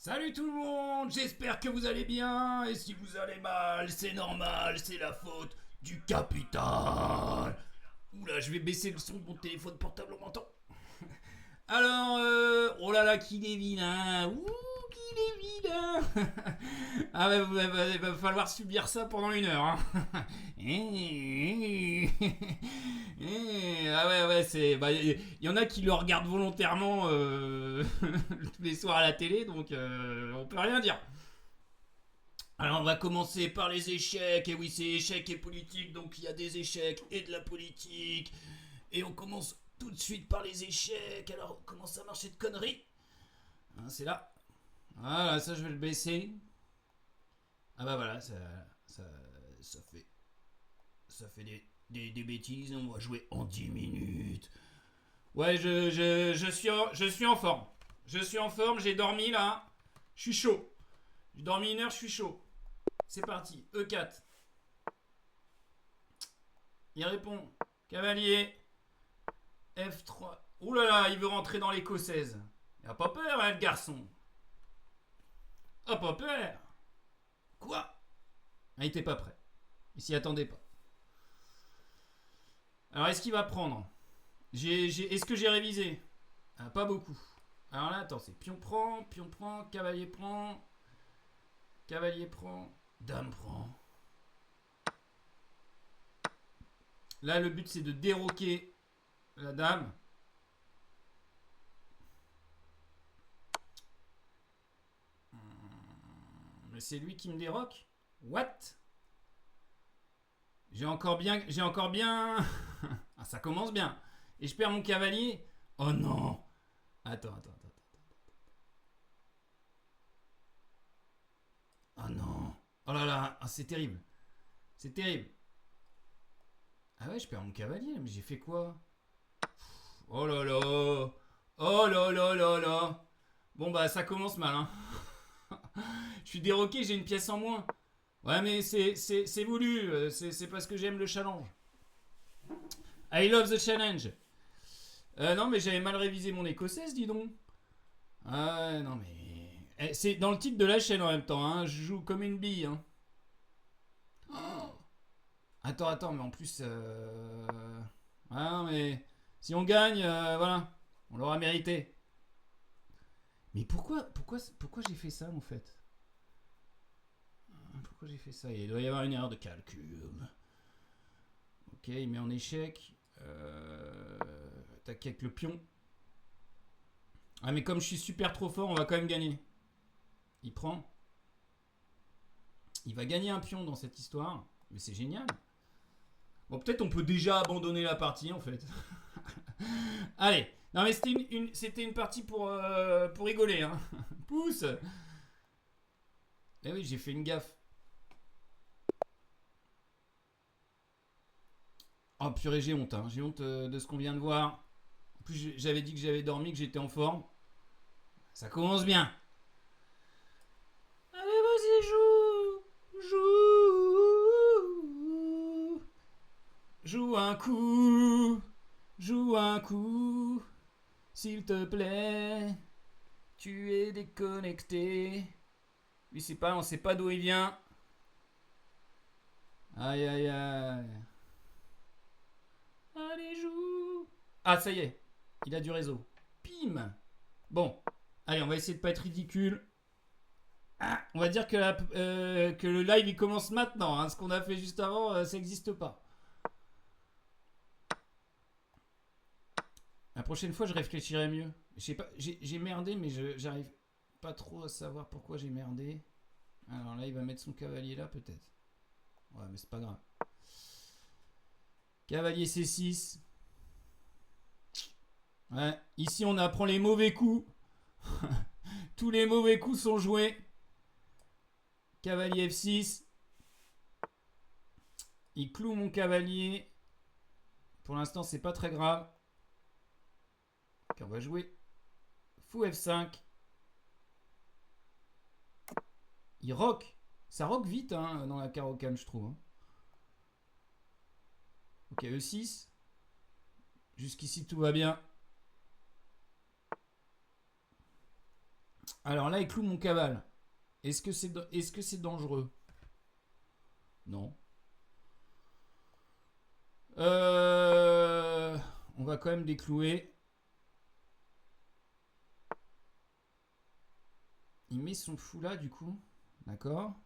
Salut tout le monde, j'espère que vous allez bien, et si vous allez mal, c'est normal, c'est la faute du capital. Oula, je vais baisser le son de mon téléphone portable en m'entend. Alors, oh là là, qu'il est vilain, qu'il est vilain. Ah bah, va falloir subir ça pendant 1 heure. Hein. Ah ouais, ouais, c'est. Bah, y en a qui le regardent volontairement tous les soirs à la télé, donc on peut rien dire. Alors on va commencer par les échecs, et oui c'est échecs et politique, donc il y a des échecs et de la politique. Et on commence tout de suite par les échecs, alors comment ça marche cette connerie? Hein, c'est là. Voilà, ça je vais le baisser. Ah bah voilà, ça, ça fait, ça fait des bêtises, on va jouer en 10 minutes. Ouais, je suis en forme. Je suis en forme, j'ai dormi là. Je suis chaud. J'ai dormi 1 heure, je suis chaud. C'est parti, E4. Il répond. Cavalier. F3. Ouh là là, il veut rentrer dans l'écossaise. Il a pas peur, hein, le garçon. Ah, pas peur. Quoi? Ah, il était pas prêt. Il s'y attendait pas. Alors, est-ce qu'il va prendre? Est-ce que j'ai révisé? Ah, pas beaucoup. Alors là, attends, c'est pion prend, cavalier prend, dame prend. Là, le but, c'est de déroquer la dame. Mais c'est lui qui me déroque. What? J'ai encore bien. Ah, ça commence bien. Et je perds mon cavalier. Oh non. Attends. Oh non. Oh là là. Ah, c'est terrible. C'est terrible. Ah ouais, je perds mon cavalier. Mais j'ai fait quoi? Oh là là. Oh là là là là. Bon bah ça commence mal. Hein. Je suis déroqué, j'ai une pièce en moins. Ouais mais c'est voulu. C'est parce que j'aime le challenge. I love the challenge. Non mais j'avais mal révisé mon écossaise, dis donc. Ah non mais... C'est dans le titre de la chaîne en même temps, hein. Je joue comme une bille. Hein. Oh. Attends, mais en plus... Ah non mais... Si on gagne, voilà. On l'aura mérité. Mais pourquoi j'ai fait ça en fait? Pourquoi j'ai fait ça? Il doit y avoir une erreur de calcul. Ok, il met en échec. Attaque avec le pion. Ah mais comme je suis super trop fort, on va quand même gagner. Il prend. Il va gagner un pion dans cette histoire. Mais c'est génial. Bon, peut-être on peut déjà abandonner la partie en fait. Allez. Non mais c'était une partie pour rigoler. Hein. Pousse. Eh oui, j'ai fait une gaffe. Oh purée, j'ai honte. Hein. J'ai honte de ce qu'on vient de voir. En plus, j'avais dit que j'avais dormi, que j'étais en forme. Ça commence bien. Allez, vas-y, joue. Joue. Joue un coup. Joue un coup. S'il te plaît. Tu es déconnecté. Lui, on sait pas d'où il vient. Aïe, aïe, aïe. Allez, joue. Ah, ça y est. Il a du réseau. Pim. Bon. Allez, on va essayer de pas être ridicule. Ah, on va dire que le live il commence maintenant. Hein. Ce qu'on a fait juste avant, ça n'existe pas. La prochaine fois, je réfléchirai mieux. Je sais pas, j'ai merdé, mais j'arrive pas trop à savoir pourquoi j'ai merdé. Alors là, il va mettre son cavalier là, peut-être. Ouais, mais c'est pas grave. Cavalier C6. Ouais. Ici, on apprend les mauvais coups. Tous les mauvais coups sont joués. Cavalier F6. Il cloue mon cavalier. Pour l'instant, c'est pas très grave. Ok, on va jouer fou F5. Il rock. Ça rock vite hein, dans la carocane, je trouve. Hein. Ok, E6. Jusqu'ici, tout va bien. Alors là, il cloue mon cavale. Est-ce que c'est dangereux? Non. On va quand même déclouer. Il met son fou là, du coup. D'accord.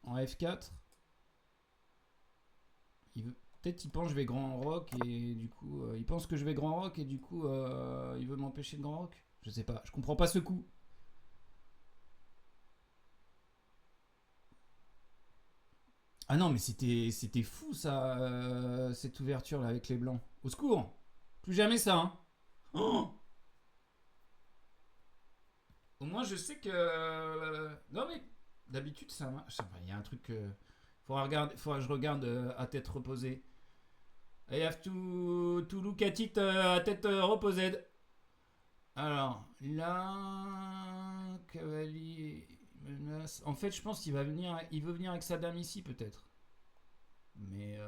En F4. Peut-être il pense que je vais grand rock et du coup... il pense que je vais grand rock et du coup il veut m'empêcher de grand rock. Je sais pas, je comprends pas ce coup. Ah non mais c'était fou ça, cette ouverture là avec les blancs. Au secours. Plus jamais ça hein. Oh, au moins je sais que... non mais d'habitude ça marche. Il y a un truc... faudra que je regarde à tête reposée. I have to look at it à tête reposée. Alors, là, cavalier menace. En fait, je pense qu'il va venir. Il veut venir avec sa dame ici, peut-être. Mais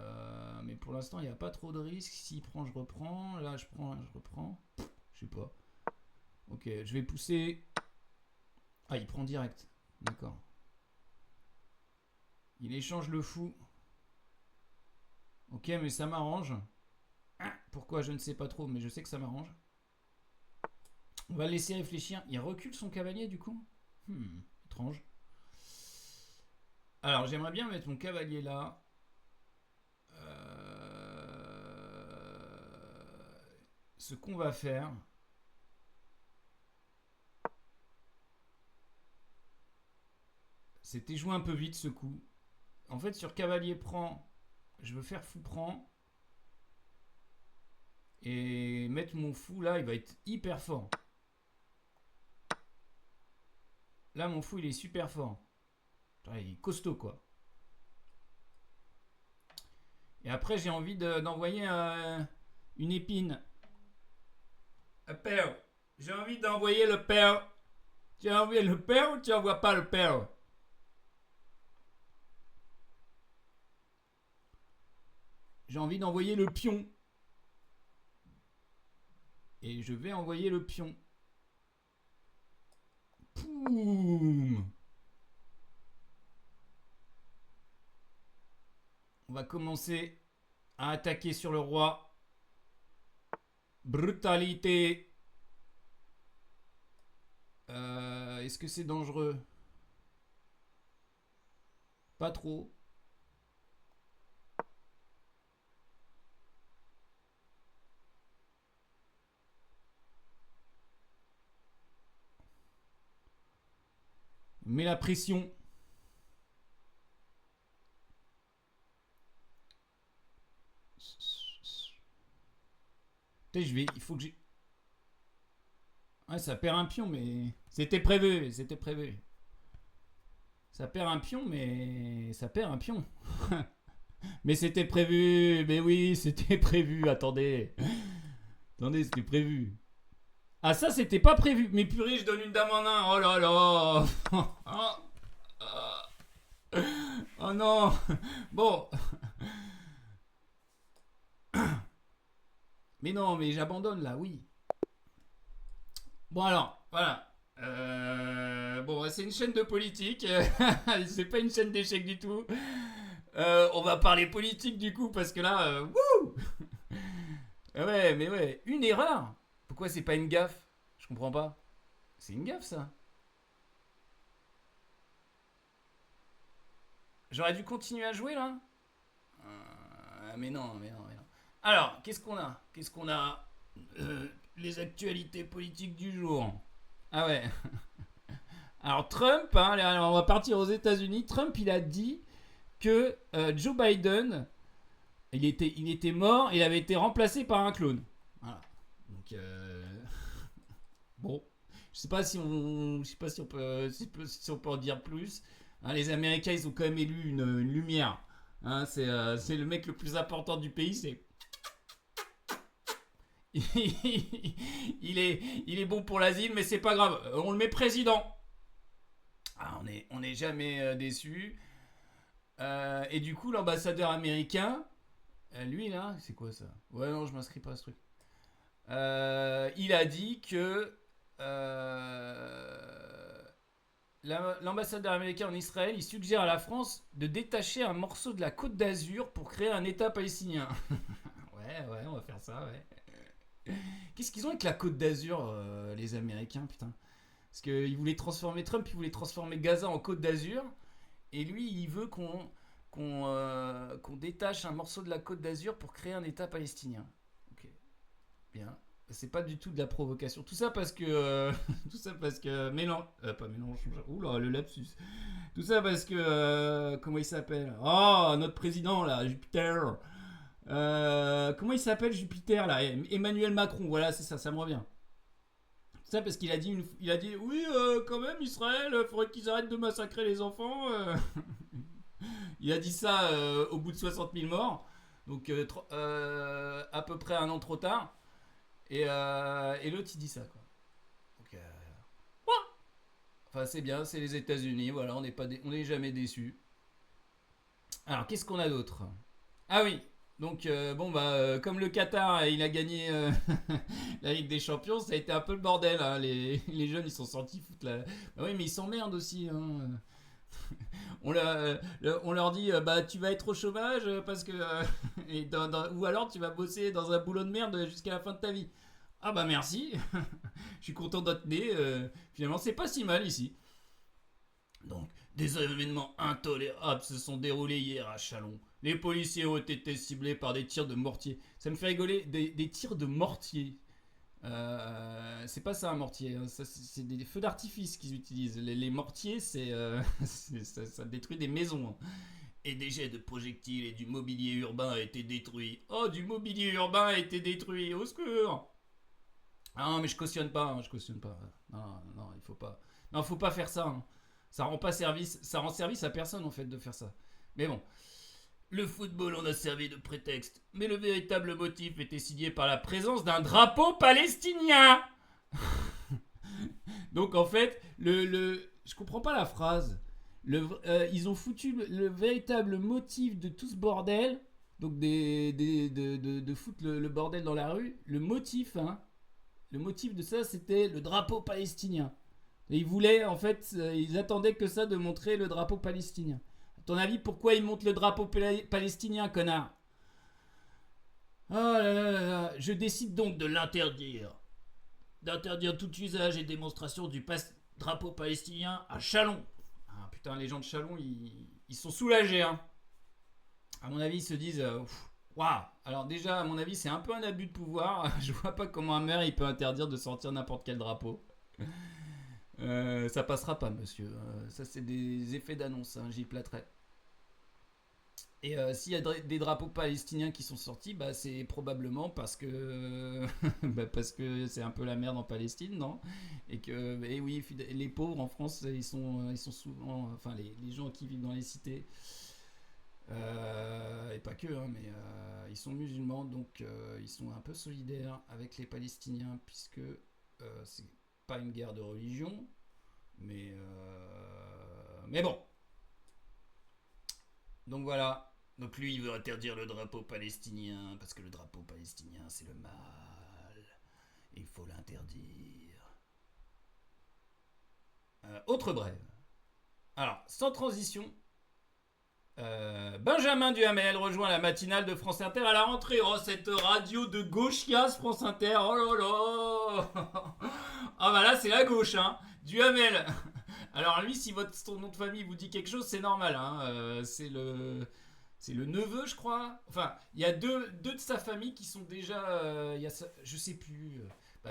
pour l'instant, il n'y a pas trop de risques. S'il prend, je reprends. Là, je prends, je reprends. Je sais pas. Ok, je vais pousser. Ah, il prend direct. D'accord. Il échange le fou. Ok, mais ça m'arrange. Pourquoi, je ne sais pas trop, mais je sais que ça m'arrange. On va le laisser réfléchir. Il recule son cavalier du coup. Étrange. Alors j'aimerais bien mettre mon cavalier là. Ce qu'on va faire. C'était jouer un peu vite ce coup. En fait sur cavalier prend. Je veux faire fou prend. Et mettre mon fou là, il va être hyper fort. Là mon fou il est super fort. Il est costaud quoi. Et après j'ai envie d'envoyer une épine. Un père. J'ai envie d'envoyer le père. Tu as envoyé le père ou tu envoies pas le père? J'ai envie d'envoyer le pion. Et je vais envoyer le pion. Poum. On va commencer à attaquer sur le roi. Brutalité. Est-ce que c'est dangereux? Pas trop. Mets la pression. Peut-être il faut que j'ai... Ouais, ça perd un pion, mais... C'était prévu, c'était prévu. Ça perd un pion, mais... Ça perd un pion. Mais c'était prévu, mais oui, c'était prévu, attendez. Attendez, c'était prévu. Ah ça, c'était pas prévu. Mais purée, je donne une dame en un. Oh là là. Oh non. Bon. Mais non, mais j'abandonne là, oui. Bon alors, voilà. Bon, c'est une chaîne de politique. C'est pas une chaîne d'échecs du tout. On va parler politique du coup parce que là, wouh. Ouais, mais ouais, une erreur. Pourquoi c'est pas une gaffe? Je comprends pas. C'est une gaffe ça. J'aurais dû continuer à jouer là. Mais non, mais non, mais non. Alors, qu'est-ce qu'on a? Qu'est-ce qu'on a? Les actualités politiques du jour. Ah ouais. Alors Trump, hein, on va partir aux États-Unis. Trump, il a dit que Joe Biden, il était mort, il avait été remplacé par un clone. Voilà. Donc bon, je sais pas si on peut en dire plus. Hein, les Américains, ils ont quand même élu une lumière. Hein, c'est le mec le plus important du pays. C'est il est bon pour l'asile, mais c'est pas grave. On le met président. Ah, on est jamais déçu. Et du coup, l'ambassadeur américain, lui là, c'est quoi ça? Ouais, non, je m'inscris pas à ce truc. Il a dit que l'ambassadeur américain en Israël, il suggère à la France de détacher un morceau de la Côte d'Azur pour créer un État palestinien. Ouais, on va faire ça, ouais. Qu'est-ce qu'ils ont avec la Côte d'Azur, les Américains, putain? Parce qu'il voulait transformer Trump, il voulait transformer Gaza en Côte d'Azur, et lui, il veut qu'on détache un morceau de la Côte d'Azur pour créer un État palestinien. Ok, bien. C'est pas du tout de la provocation. Tout ça parce que. Tout ça parce que. Mélenchon. Pas Mélenchon. Oula, le lapsus. Tout ça parce que. Comment il s'appelle? Oh, notre président là, Jupiter. Comment il s'appelle Jupiter là? Emmanuel Macron, voilà, c'est ça, ça me revient. Tout ça parce qu'il a dit, il a dit oui, quand même, Israël, faudrait qu'ils arrêtent de massacrer les enfants. Il a dit ça au bout de 60 000 morts. Donc, à peu près un an trop tard. Et l'autre il dit ça quoi. Donc, enfin c'est bien, c'est les États-Unis, voilà, on n'est jamais déçus. Alors qu'est-ce qu'on a d'autre? Ah oui, donc bon bah comme le Qatar il a gagné la Ligue des Champions, ça a été un peu le bordel. Hein. Les jeunes ils sont sortis foutre la. Bah oui mais ils s'emmerdent aussi. Hein. On leur dit bah tu vas être au chômage parce que ou alors tu vas bosser dans un boulot de merde jusqu'à la fin de ta vie. Ah bah merci, je suis content d'être né. Finalement c'est pas si mal ici. Donc des événements intolérables se sont déroulés hier à Chalon. Les policiers ont été ciblés par des tirs de mortier. Ça me fait rigoler, des tirs de mortier. C'est pas ça un mortier, hein. C'est des feux d'artifice qu'ils utilisent. Les mortiers, ça détruit des maisons. Hein. Et des jets de projectiles et du mobilier urbain a été détruit. Oh, du mobilier urbain a été détruit, au secours. Ah non, mais je cautionne pas, hein, je cautionne pas. Non, il faut pas. Non, faut pas faire ça. Hein. Ça rend service à personne en fait de faire ça. Mais bon, le football en a servi de prétexte, mais le véritable motif était signé par la présence d'un drapeau palestinien. Donc en fait, je comprends pas la phrase. Ils ont foutu le véritable motif de tout ce bordel, donc de foutre le bordel dans la rue. Le motif, hein, le motif de ça, c'était le drapeau palestinien. Et ils voulaient, en fait, ils attendaient que ça de montrer le drapeau palestinien. À ton avis, pourquoi ils montrent le drapeau palestinien, connard? Oh là là là là. Je décide donc de l'interdire. D'interdire tout usage et démonstration du drapeau palestinien à Chalon. Ah putain, les gens de Chalon, ils sont soulagés. Hein. À mon avis, ils se disent... Waouh. Alors déjà, à mon avis, c'est un peu un abus de pouvoir. Je vois pas comment un maire il peut interdire de sortir n'importe quel drapeau. Ça passera pas, monsieur. Ça, c'est des effets d'annonce. Hein, j'y plâterai. Et s'il y a des drapeaux palestiniens qui sont sortis, bah, c'est probablement parce que parce que c'est un peu la merde en Palestine, non? Et oui, les pauvres en France, ils sont souvent, enfin les gens qui vivent dans les cités, et pas que, hein, mais ils sont musulmans, donc ils sont un peu solidaires avec les Palestiniens, puisque c'est pas une guerre de religion, mais bon. Donc voilà. Donc lui, il veut interdire le drapeau palestinien, parce que le drapeau palestinien, c'est le mal. Il faut l'interdire. Autre brève. Alors, sans transition, Benjamin Duhamel rejoint la matinale de France Inter à la rentrée. Oh, cette radio de gauchias France Inter. Oh là là. Ah bah là, c'est la gauche, hein. Duhamel. Alors lui, si ton nom de famille vous dit quelque chose, c'est normal. Hein. C'est le neveu, je crois. Enfin, il y a deux de sa famille qui sont déjà... je sais plus.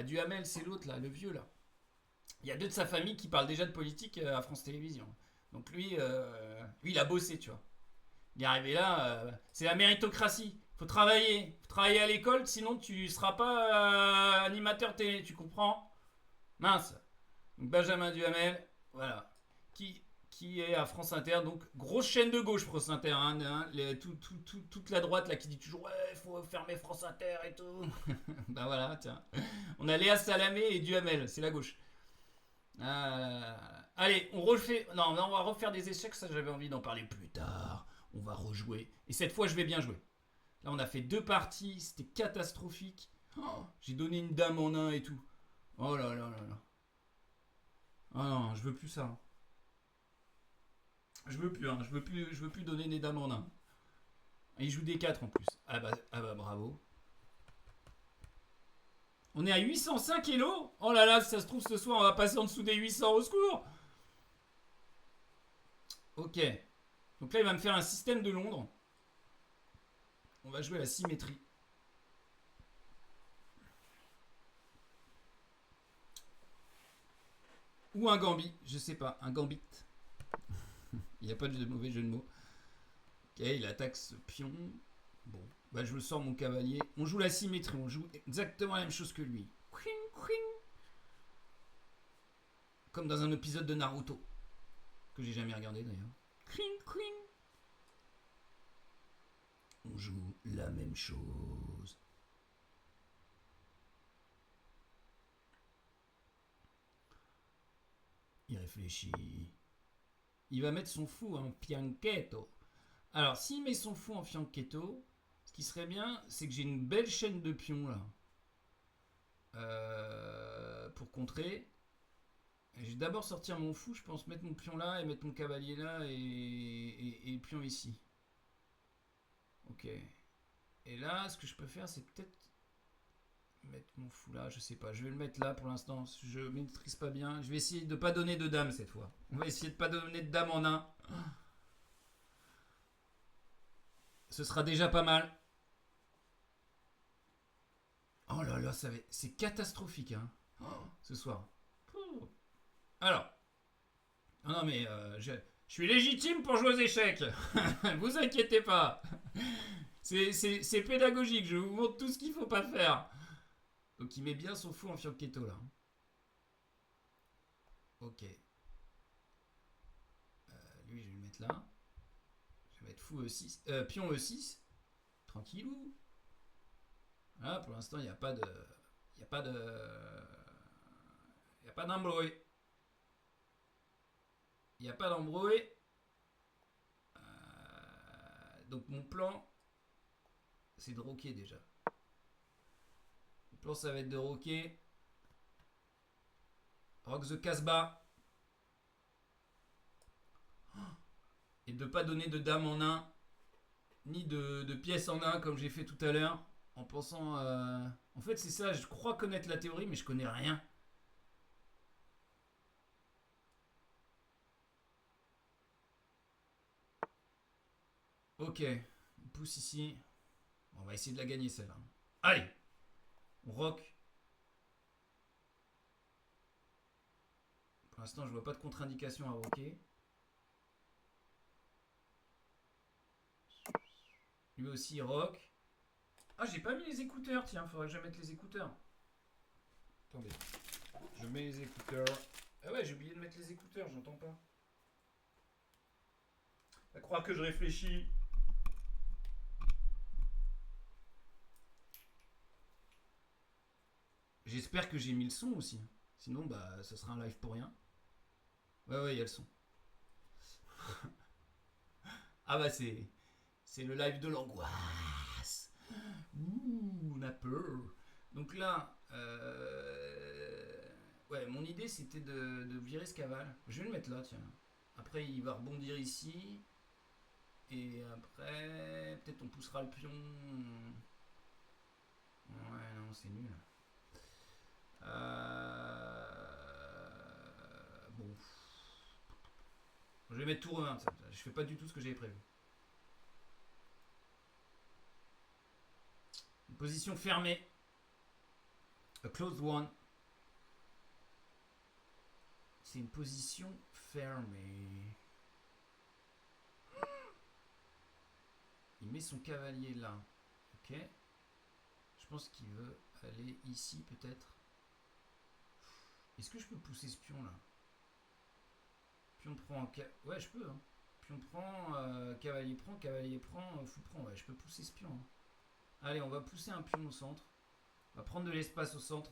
Duhamel, c'est l'autre, là, le vieux, là. Il y a deux de sa famille qui parlent déjà de politique à France Télévisions. Donc lui, il a bossé, tu vois. Il est arrivé là, c'est la méritocratie. Faut travailler à l'école, sinon tu seras pas animateur télé, tu comprends? Mince. Donc Benjamin Duhamel, voilà. Qui est à France Inter, donc grosse chaîne de gauche France Inter, hein, toute la droite là qui dit toujours ouais il faut fermer France Inter et tout. Ben voilà, tiens. On a Léa Salamé et Duhamel, c'est la gauche. Allez, on refait. Non, on va refaire des échecs, ça j'avais envie d'en parler plus tard. On va rejouer. Et cette fois je vais bien jouer. Là on a fait 2 parties, c'était catastrophique. Oh, j'ai donné une dame en un et tout. Oh là là là là. Ah non, je veux plus ça. Je veux plus, hein. Je veux plus donner des dames en un. Il joue des 4 en plus. Ah bah bravo. On est à 805 Hello. Oh là là, si ça se trouve ce soir, on va passer en dessous des 800 au secours. Ok. Donc là, il va me faire un système de Londres. On va jouer à la symétrie. Ou un gambit, je sais pas, un gambit. Il n'y a pas de mauvais jeu de mots. Ok, il attaque ce pion. Bon, bah je sors mon cavalier. On joue la symétrie, on joue exactement la même chose que lui. Comme dans un épisode de Naruto. Que j'ai jamais regardé d'ailleurs. On joue la même chose. Il réfléchit. Il va mettre son fou en fianchetto. Alors, s'il met son fou en fianchetto, ce qui serait bien, c'est que j'ai une belle chaîne de pions là. Pour contrer. Je vais d'abord sortir mon fou, je pense mettre mon pion là et mettre mon cavalier là et le pion ici. Ok. Et là, ce que je peux faire, c'est peut-être mettre mon fou là, je sais pas. Je vais le mettre là pour l'instant. Je maîtrise pas bien. Je vais essayer de pas donner de dame cette fois. On va essayer de pas donner de dame en un. Ce sera déjà pas mal. Oh là là, c'est catastrophique hein, ce soir. Alors, non mais je suis légitime pour jouer aux échecs. Vous inquiétez pas. C'est pédagogique, je vous montre tout ce qu'il faut pas faire. Donc il met bien son fou en fianchetto là. Ok. Lui je vais le mettre là. Je vais mettre fou E6. Pion E6. Tranquillou. Là pour l'instant il n'y a pas de. Il n'y a pas de. Il n'y a pas d'embrouille. Il n'y a pas d'embrouille. Donc mon plan, c'est de roquer déjà. Le plan ça va être de roquer. Rock the Casbah. Et de pas donner de dame en un. Ni de pièces en un comme j'ai fait tout à l'heure. En pensant... En fait c'est ça, je crois connaître la théorie mais je connais rien. Ok, on pousse ici. On va essayer de la gagner celle-là. Allez, on rock. Pour l'instant je vois pas de contre-indication à rocker. Lui aussi il rock. Ah j'ai pas mis les écouteurs, tiens, faudrait que je mette les écouteurs. Attendez, je mets les écouteurs. Ah ouais j'ai oublié de mettre les écouteurs, j'entends pas. À croire que je réfléchis. J'espère que j'ai mis le son aussi. Sinon, bah, ça sera un live pour rien. Ouais, il y a le son. Ah bah, c'est le live de l'angoisse. Ouh, on a peur. Donc là, ouais, mon idée c'était de virer ce cavale. Je vais le mettre là, tiens. Après, il va rebondir ici. Et après, peut-être on poussera le pion. Ouais, non, c'est nul. Bon. Je vais mettre tour 1. Je fais pas du tout ce que j'avais prévu. Une position fermée. A closed one. C'est une position fermée. Il met son cavalier là. Ok. Je pense qu'il veut aller ici peut-être. Est-ce que je peux pousser ce pion là? Pion prend. Ouais, je peux. Hein. Pion prend, cavalier prend, fou prend. Ouais, je peux pousser ce pion. Hein. Allez, on va pousser un pion au centre. On va prendre de l'espace au centre.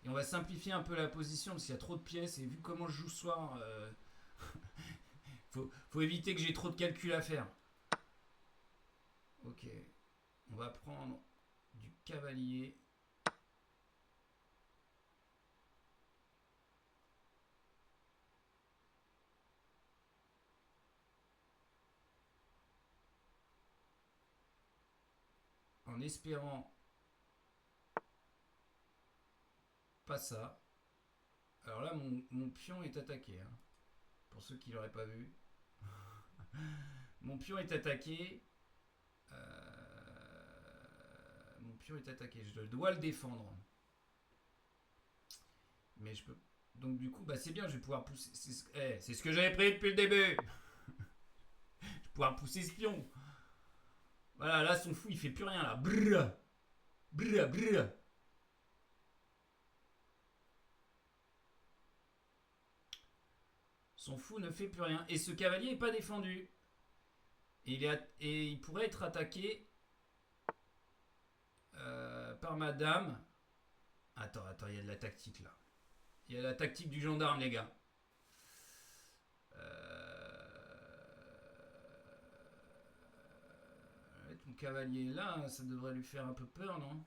Et on va simplifier un peu la position parce qu'il y a trop de pièces. Et vu comment je joue ce soir, faut éviter que j'ai trop de calculs à faire. Ok. On va prendre du cavalier. en espérant pas ça. Alors là, mon pion est attaqué. Hein. Pour ceux qui l'auraient pas vu. Mon pion est attaqué. Mon pion est attaqué. Je dois le défendre. Mais je peux. Donc du coup, bah c'est bien, je vais pouvoir pousser. C'est ce que j'avais prévu depuis le début. Je vais pouvoir pousser ce pion. Voilà, là son fou il fait plus rien là. Brrr. Brrr, brrr. Son fou ne fait plus rien. Et ce cavalier n'est pas défendu. Et il pourrait être attaqué par ma dame. Attends, il y a de la tactique là. Il y a la tactique du gendarme, les gars. Mon cavalier là, ça devrait lui faire un peu peur, non?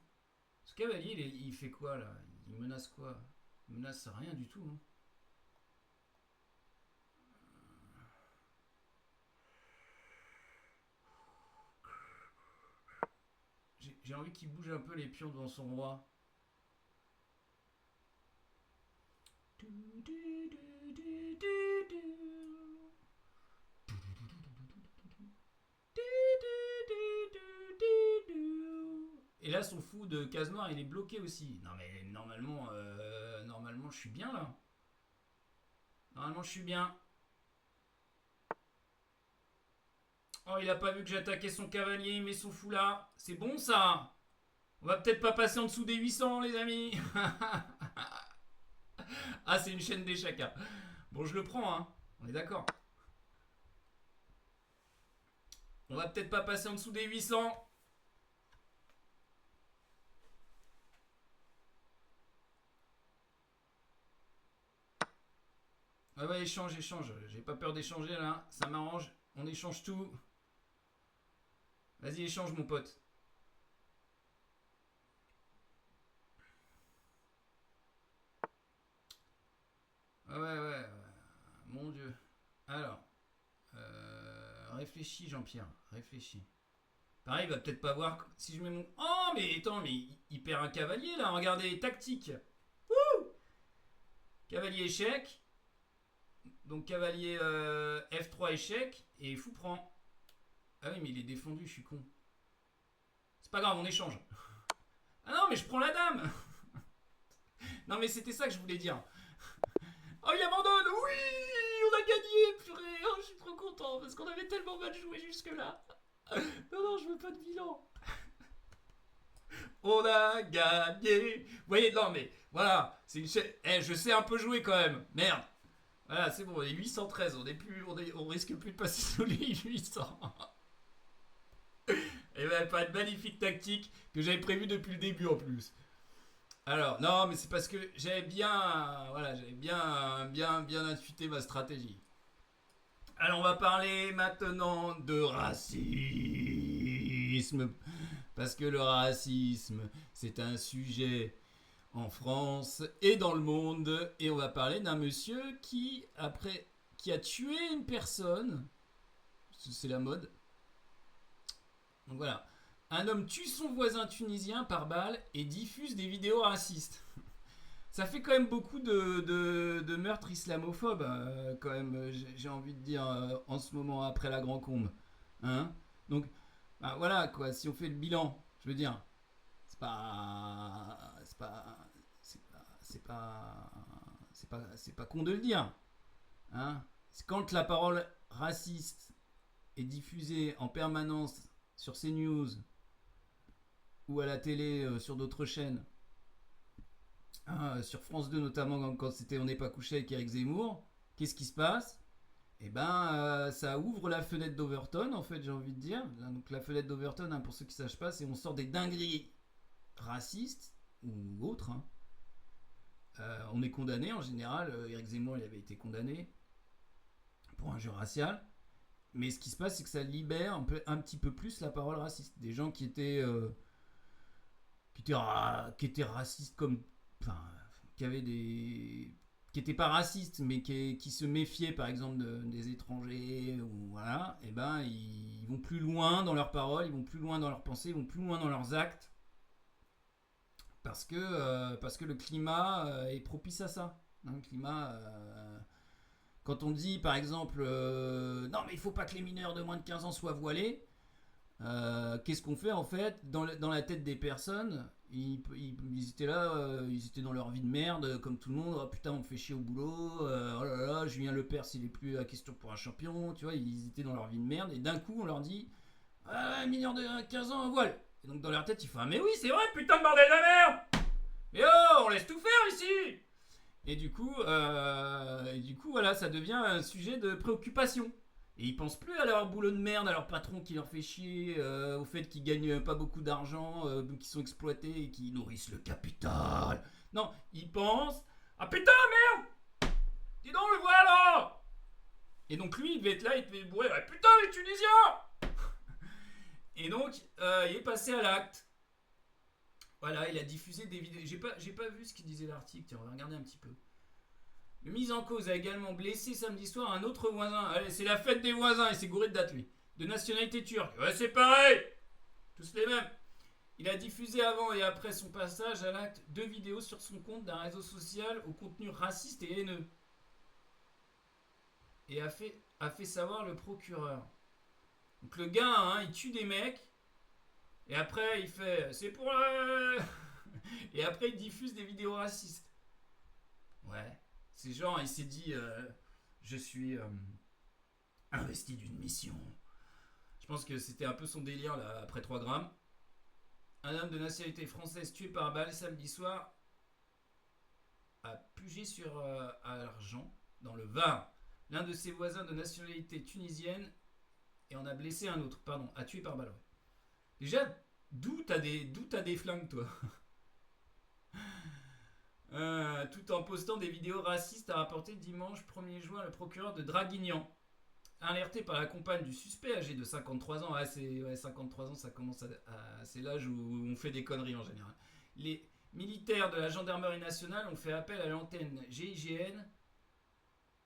Ce cavalier, il fait quoi là? Il menace quoi? Il menace rien du tout. Hein. J'ai envie qu'il bouge un peu les pions devant son roi. Et là, son fou de case noire, il est bloqué aussi. Non mais normalement, je suis bien là. Normalement, je suis bien. Oh, il a pas vu que j'attaquais son cavalier, il met son fou là. C'est bon ça. On va peut-être pas passer en dessous des 800, les amis. Ah, c'est une chaîne d'échecs. Hein. Bon, je le prends, hein. On est d'accord. On va peut-être pas passer en dessous des 800. Ouais, échange. J'ai pas peur d'échanger là. Ça m'arrange. On échange tout. Vas-y, échange, mon pote. Ouais. Mon Dieu. Alors. Réfléchis, Jean-Pierre. Réfléchis. Pareil, il va peut-être pas voir si je mets mon. Oh, mais attends, mais il perd un cavalier là. Regardez, tactique. Wouh! Cavalier échec. Donc cavalier F3 échec. Et fou prend. Ah oui, mais il est défendu, je suis con. C'est pas grave, on échange. Ah non, mais je prends la dame. Non, mais c'était ça que je voulais dire. Oh, il abandonne. Oui, on a gagné, purée. Oh, je suis trop content parce qu'on avait tellement mal joué jusque-là. Non, je veux pas de bilan. On a gagné. Vous voyez, non, mais voilà. C'est une chaîne. Je sais un peu jouer quand même. Merde. Voilà, c'est bon, on est 813. On risque plus de passer sous les 800. Et ben, pas de magnifique tactique que j'avais prévu depuis le début en plus. Alors, non, mais c'est parce que j'avais bien intuité ma stratégie. Alors, on va parler maintenant de racisme. Parce que le racisme, c'est un sujet en France et dans le monde. Et on va parler d'un monsieur qui a tué une personne. C'est la mode. Donc voilà. Un homme tue son voisin tunisien par balle et diffuse des vidéos racistes. Ça fait quand même beaucoup de meurtres islamophobes, quand même, j'ai envie de dire, en ce moment, après la Grand Combe. Hein? Donc, bah, voilà, quoi, si on fait le bilan, je veux dire, c'est pas. C'est pas. C'est pas con de le dire. Hein? C'est quand la parole raciste est diffusée en permanence sur CNews ou à la télé sur d'autres chaînes, sur France 2 notamment quand c'était On n'est pas couché avec Eric Zemmour, qu'est-ce qui se passe? Eh ben, ça ouvre la fenêtre d'Overton, en fait, j'ai envie de dire. Donc la fenêtre d'Overton, hein, pour ceux qui ne sachent pas, c'est on sort des dingueries racistes ou autres. Hein. On est condamné en général. Eric Zemmour, il avait été condamné pour injure raciale. Mais ce qui se passe, c'est que ça libère un petit peu plus la parole raciste. Des gens qui étaient racistes comme, enfin, qui qui n'étaient pas racistes, mais qui se méfiaient par exemple des étrangers, ou voilà, et ben ils vont plus loin dans leurs paroles, ils vont plus loin dans leurs pensées, ils vont plus loin dans leurs actes, parce que le climat est propice à ça. Hein, le climat, quand on dit par exemple, non mais il faut pas que les mineurs de moins de 15 ans soient voilés, qu'est-ce qu'on fait en fait dans la tête des personnes? Ils étaient là, ils étaient dans leur vie de merde, comme tout le monde. Oh putain, on me fait chier au boulot. Oh là là, Julien Lepers, il est plus à question pour un champion. Tu vois, ils étaient dans leur vie de merde. Et d'un coup, on leur dit ah, mineur de 15 ans, voile. Et donc, dans leur tête, ils font ah, mais oui, c'est vrai, putain de bordel de merde. Mais oh, on laisse tout faire ici. Et du coup, voilà, ça devient un sujet de préoccupation. Et ils pensent plus à leur boulot de merde, à leur patron qui leur fait chier, au fait qu'ils gagnent pas beaucoup d'argent, qu'ils sont exploités et qu'ils nourrissent le capital. Non, ils pensent ah putain merde, dis donc le voilà. Et donc lui, il devait être là, il devait bourrer. Ah, putain les Tunisiens. Et donc, il est passé à l'acte. Voilà, il a diffusé des vidéos. J'ai pas vu ce qu'il disait l'article. Tiens, on va regarder un petit peu. Le mis en cause a également blessé samedi soir un autre voisin. Allez, c'est la fête des voisins, il s'est gouré de date lui. De nationalité turque. Ouais, c'est pareil. Tous les mêmes. Il a diffusé avant et après son passage à l'acte 2 vidéos sur son compte d'un réseau social au contenu raciste et haineux. Et a fait savoir le procureur. Donc le gars, hein, il tue des mecs. Et après, il fait c'est pour et après, il diffuse des vidéos racistes. Ouais. C'est genre, il s'est dit je suis investi d'une mission. Je pense que c'était un peu son délire là, après 3 grammes. Un homme de nationalité française tué par balle samedi soir à Puget-sur-Argent, dans le Var. L'un de ses voisins de nationalité tunisienne et en a blessé un autre. Pardon, a tué par balle. Ouais. Déjà, d'où t'as des flingues, toi? Tout en postant des vidéos racistes, a rapporté dimanche 1er juin le procureur de Draguignan. Alerté par la compagne du suspect âgé de 53 ans, 53 ans, ça commence c'est l'âge où on fait des conneries en général. Les militaires de la gendarmerie nationale ont fait appel à l'antenne GIGN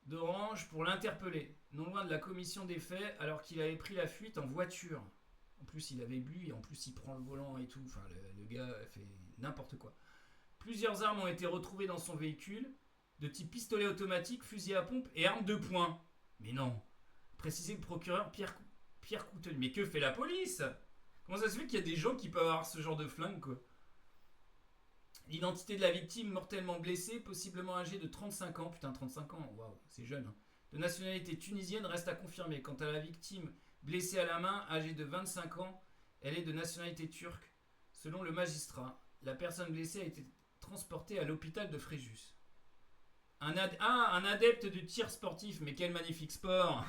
d'Orange pour l'interpeller, non loin de la commission des faits, alors qu'il avait pris la fuite en voiture. En plus, il avait bu et en plus, il prend le volant et tout. Enfin, le gars fait n'importe quoi. Plusieurs armes ont été retrouvées dans son véhicule, de type pistolet automatique, fusil à pompe et arme de poing. Mais non, précisait le procureur Pierre Coutelier. Mais que fait la police? Comment ça se fait qu'il y a des gens qui peuvent avoir ce genre de flingue, quoi? L'identité de la victime mortellement blessée, possiblement âgée de 35 ans. Putain, 35 ans, waouh, c'est jeune. Hein. De nationalité tunisienne reste à confirmer. Quant à la victime blessée à la main, âgée de 25 ans, elle est de nationalité turque. Selon le magistrat, la personne blessée a été transportée à l'hôpital de Fréjus. Un adepte du tir sportif, mais quel magnifique sport.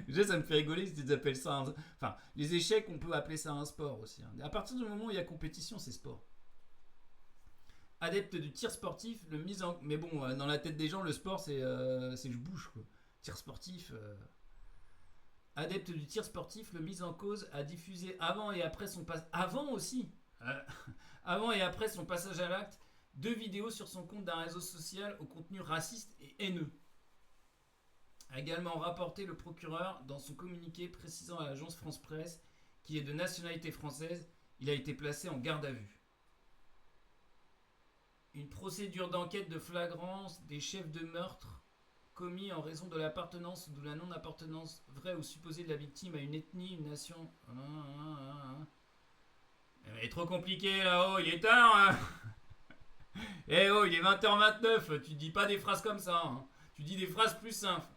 Déjà, ça me fait rigoler si tu appelles ça un... Enfin, les échecs, on peut appeler ça un sport aussi. Hein. À partir du moment où il y a compétition, c'est sport. Adepte du tir sportif, le mise en... Mais bon, dans la tête des gens, le sport, c'est je bouge, quoi. Tir sportif... Adepte du tir sportif, le mis en cause a diffusé avant et après son passage... Avant aussi Avant et après son passage à l'acte, 2 vidéos sur son compte d'un réseau social au contenu raciste et haineux. A également rapporté le procureur dans son communiqué précisant à l'agence France Presse qu'il est de nationalité française, il a été placé en garde à vue. Une procédure d'enquête de flagrance des chefs de meurtre commis en raison de l'appartenance ou de la non-appartenance vraie ou supposée de la victime à une ethnie, une nation... Il est trop compliqué là-haut, il est tard. Hein. Eh oh, il est 20h29, tu dis pas des phrases comme ça. Hein. Tu dis des phrases plus simples.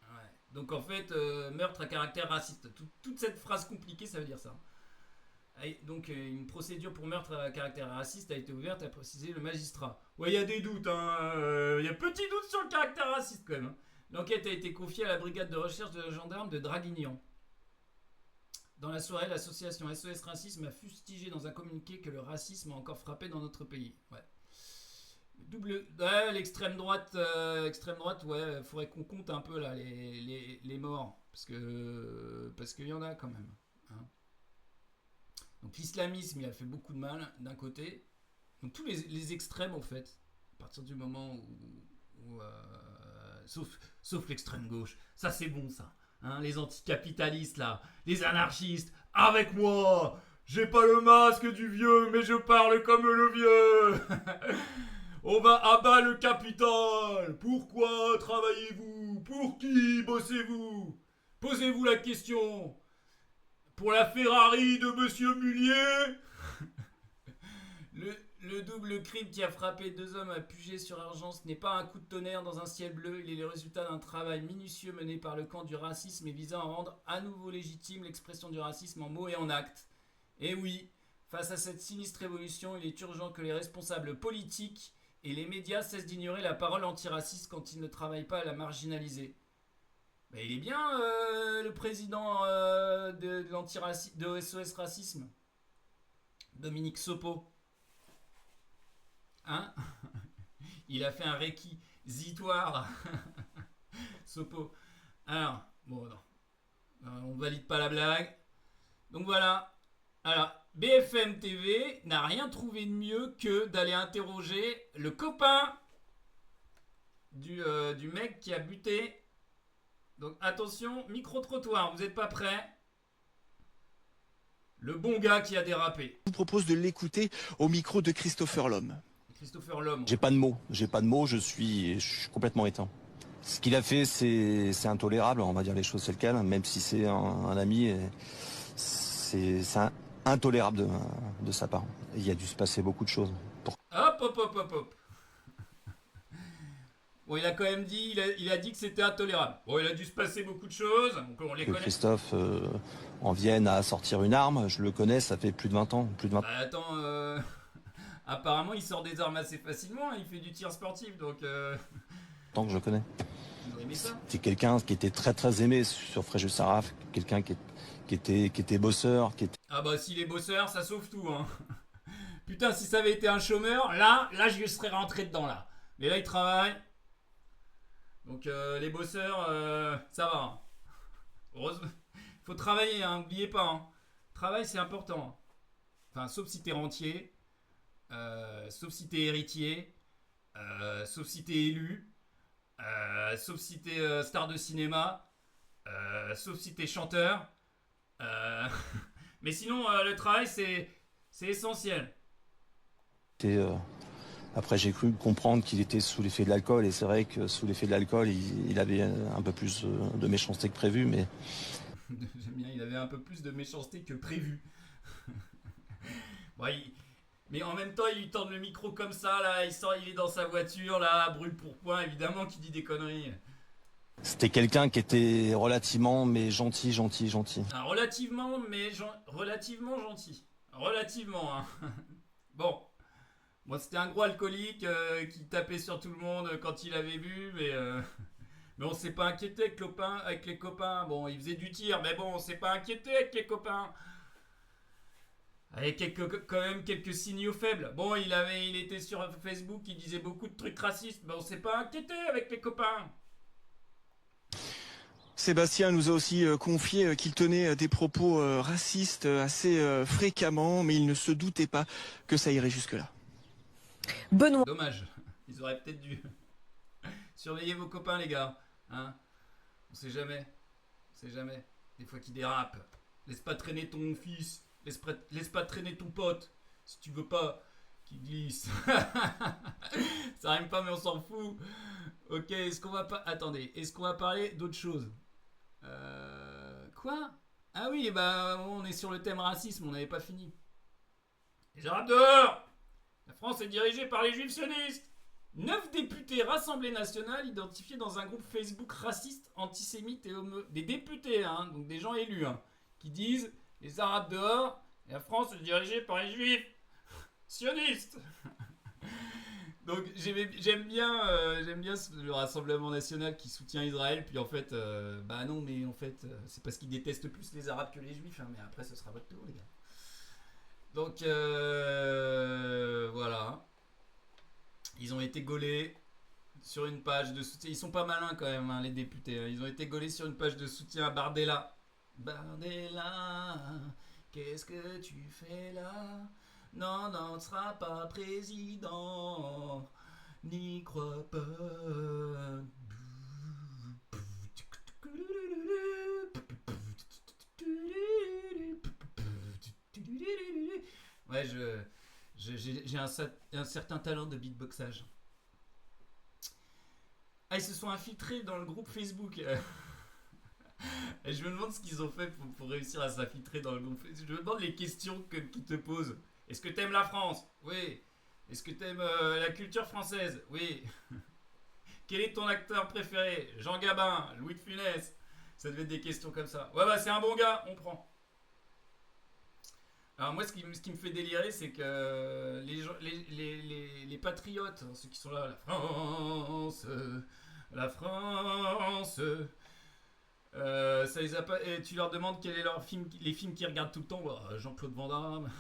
Ouais. Donc en fait, meurtre à caractère raciste. Toute cette phrase compliquée, ça veut dire ça. Donc une procédure pour meurtre à caractère raciste a été ouverte, a précisé le magistrat. Ouais, il y a des doutes, hein. Il y a petit doute sur le caractère raciste quand même. Hein. L'enquête a été confiée à la brigade de recherche de la gendarme de Draguignan. Dans la soirée, l'association SOS Racisme a fustigé dans un communiqué que le racisme a encore frappé dans notre pays. Ouais. L'extrême droite, ouais, faudrait qu'on compte un peu là les morts, parce qu'il y en a quand même. Hein. Donc l'islamisme, il a fait beaucoup de mal d'un côté, Donc tous les extrêmes en fait, à partir du moment sauf l'extrême gauche, ça c'est bon ça. Hein, les anticapitalistes là, les anarchistes, avec moi, j'ai pas le masque du vieux, mais je parle comme le vieux. On va abattre le capital. Pourquoi travaillez-vous? Pour qui bossez-vous? Posez-vous la question. Pour la Ferrari de Monsieur Mullier? Le double crime qui a frappé 2 hommes à Puget-sur-Argent, ce n'est pas un coup de tonnerre dans un ciel bleu, il est le résultat d'un travail minutieux mené par le camp du racisme et visant à rendre à nouveau légitime l'expression du racisme en mots et en actes. Et oui, face à cette sinistre évolution, il est urgent que les responsables politiques et les médias cessent d'ignorer la parole antiraciste quand ils ne travaillent pas à la marginaliser. Mais il est bien le président de SOS Racisme, Dominique Sopo. Hein? Il a fait un réquisitoire. Sopo. Alors, bon, non. On valide pas la blague. Donc voilà. Alors, BFM TV n'a rien trouvé de mieux que d'aller interroger le copain du mec qui a buté. Donc attention, micro-trottoir, vous n'êtes pas prêts? Le bon gars qui a dérapé. Je vous propose de l'écouter au micro de Christopher Lhomme. Christopher Lhomme. J'ai pas de mots, je suis complètement éteint. Ce qu'il a fait, c'est intolérable, on va dire les choses telles quelles, même si c'est un ami, c'est intolérable de sa part. Il y a dû se passer beaucoup de choses. Hop. Bon, il a quand même dit, il a dit que c'était intolérable. Bon, il a dû se passer beaucoup de choses, donc on les Que connaît. Christophe en vienne à sortir une arme, je le connais, ça fait plus de 20 ans. Bah attends, apparemment il sort des armes assez facilement, il fait du tir sportif, donc... Tant que je le connais. Ça. C'est quelqu'un qui était très très aimé sur Fréjus Saraf, quelqu'un qui était bosseur, qui était... Ah bah s'il est bosseur, ça sauve tout, hein. Putain, si ça avait été un chômeur, là je serais rentré dedans, là. Mais là, il travaille. Donc les bosseurs, ça va. Hein. Heureusement. Faut travailler, hein, n'oubliez pas. Hein. Travail, c'est important. Enfin, sauf si t'es rentier, sauf si t'es héritier, sauf si t'es élu, sauf si t'es star de cinéma, sauf si t'es chanteur. Mais sinon, le travail, c'est essentiel. Après, j'ai cru comprendre qu'il était sous l'effet de l'alcool, et c'est vrai que sous l'effet de l'alcool, il avait un peu plus de méchanceté que prévu, mais... J'aime bien, il avait un peu plus de méchanceté que prévu. Bon, mais en même temps, il lui tend le micro comme ça, là, il est dans sa voiture, là, brûle pour point, évidemment, qu'il dit des conneries. C'était quelqu'un qui était relativement, mais gentil. Ah, relativement gentil. Relativement, hein. Bon. Moi, c'était un gros alcoolique qui tapait sur tout le monde quand il avait bu, mais on s'est pas inquiété avec les copains. Bon, il faisait du tir, mais bon, on s'est pas inquiété avec les copains. Avec quand même quelques signaux faibles. Bon, il était sur Facebook, il disait beaucoup de trucs racistes, mais on s'est pas inquiété avec les copains. Sébastien nous a aussi confié qu'il tenait des propos racistes assez fréquemment, mais il ne se doutait pas que ça irait jusque-là. Benoît. Dommage, ils auraient peut-être dû surveiller vos copains, les gars. Hein, on sait jamais. Des fois qu'ils dérapent. Laisse pas traîner ton fils. Laisse pas traîner ton pote. Si tu veux pas qu'il glisse. Ça rime pas, mais on s'en fout. Ok, est-ce qu'on va parler d'autre chose? Quoi? Ah oui, bah on est sur le thème racisme, on n'avait pas fini. Les Arabes dehors! La France est dirigée par les juifs sionistes. 9 députés Rassemblée nationale identifiés dans un groupe Facebook raciste, antisémite et des députés, hein, donc des gens élus, hein, qui disent les Arabes dehors et la France est dirigée par les juifs sionistes. Donc j'aime bien le Rassemblement national qui soutient Israël, puis en fait, bah non, mais en fait, c'est parce qu'ils détestent plus les Arabes que les Juifs, hein, mais après ce sera votre tour, les gars. Donc voilà, ils ont été gaulés sur une page de soutien. Ils sont pas malins quand même, hein, les députés. Hein. Ils ont été gaulés sur une page de soutien à Bardella. Bardella, qu'est-ce que tu fais là? Non, non, on ne sera pas président. N'y crois pas. Ouais, j'ai un certain talent de beatboxage. Ah, ils se sont infiltrés dans le groupe Facebook. Et je me demande ce qu'ils ont fait pour réussir à s'infiltrer dans le groupe Facebook. Je me demande les questions qu'ils te posent. Est-ce que t'aimes la France? Oui. Est-ce que t'aimes la culture française? Oui. Quel est ton acteur préféré? Jean Gabin, Louis de Funès. Ça devait être des questions comme ça. Ouais, bah c'est un bon gars, on prend. Alors moi, ce qui me fait délirer, c'est que les patriotes, ceux qui sont là, la France, ça les a pas. Et tu leur demandes quel est leur film, les films qu'ils regardent tout le temps. Bah, Jean-Claude Van Damme.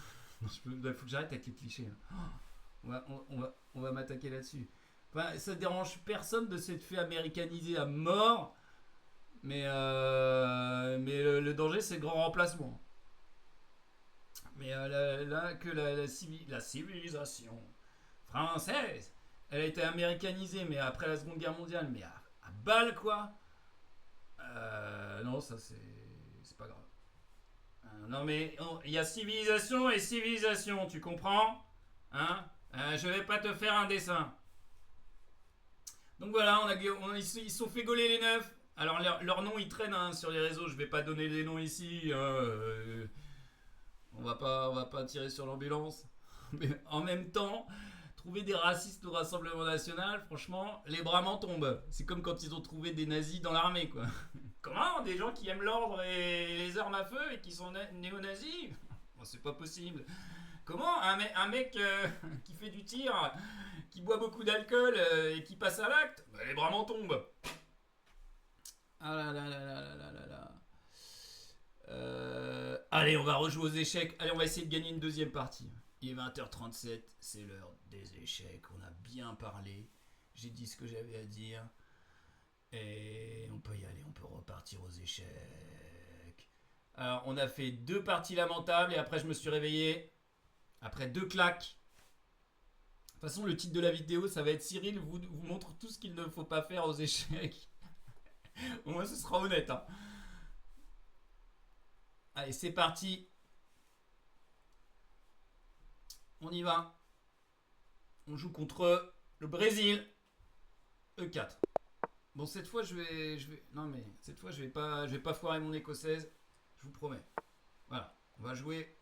Il faut que j'arrête avec les clichés. On va m'attaquer là-dessus. Enfin, ça dérange personne de s'être fait américaniser à mort, mais le danger, c'est le grand remplacement. Mais là que la civilisation française, elle a été américanisée, mais après la Seconde Guerre mondiale, mais à balle quoi. Non, ça c'est pas grave. Non mais il y a civilisation et civilisation, tu comprends? Hein? Je vais pas te faire un dessin. Donc voilà, ils se sont fait gauler les neufs. Alors leurs noms ils traînent hein, sur les réseaux, je vais pas donner les noms ici. On va pas tirer sur l'ambulance. Mais en même temps, trouver des racistes au Rassemblement National, franchement, les bras m'en tombent. C'est comme quand ils ont trouvé des nazis dans l'armée, quoi. Comment? Des gens qui aiment l'ordre et les armes à feu et qui sont néo-nazis? Bon, c'est pas possible. Comment? Un mec qui fait du tir, qui boit beaucoup d'alcool et qui passe à l'acte? Bah, les bras m'en tombent. Ah là là là là là là là là. Allez, on va rejouer aux échecs. Allez, on va essayer de gagner une deuxième partie. Il est 20h37, c'est l'heure des échecs. On a bien parlé. J'ai dit ce que j'avais à dire. Et on peut y aller, on peut repartir aux échecs. Alors, on a fait 2 parties lamentables et après, je me suis réveillé. Après 2 claques. De toute façon, le titre de la vidéo, ça va être Cyril vous montre tout ce qu'il ne faut pas faire aux échecs. Au moins, ce sera honnête. Hein. Allez, c'est parti. On y va. On joue contre le Brésil. E4. Bon, cette fois, je vais... Non, mais cette fois, je vais pas foirer mon écossaise. Je vous promets. Voilà. On va jouer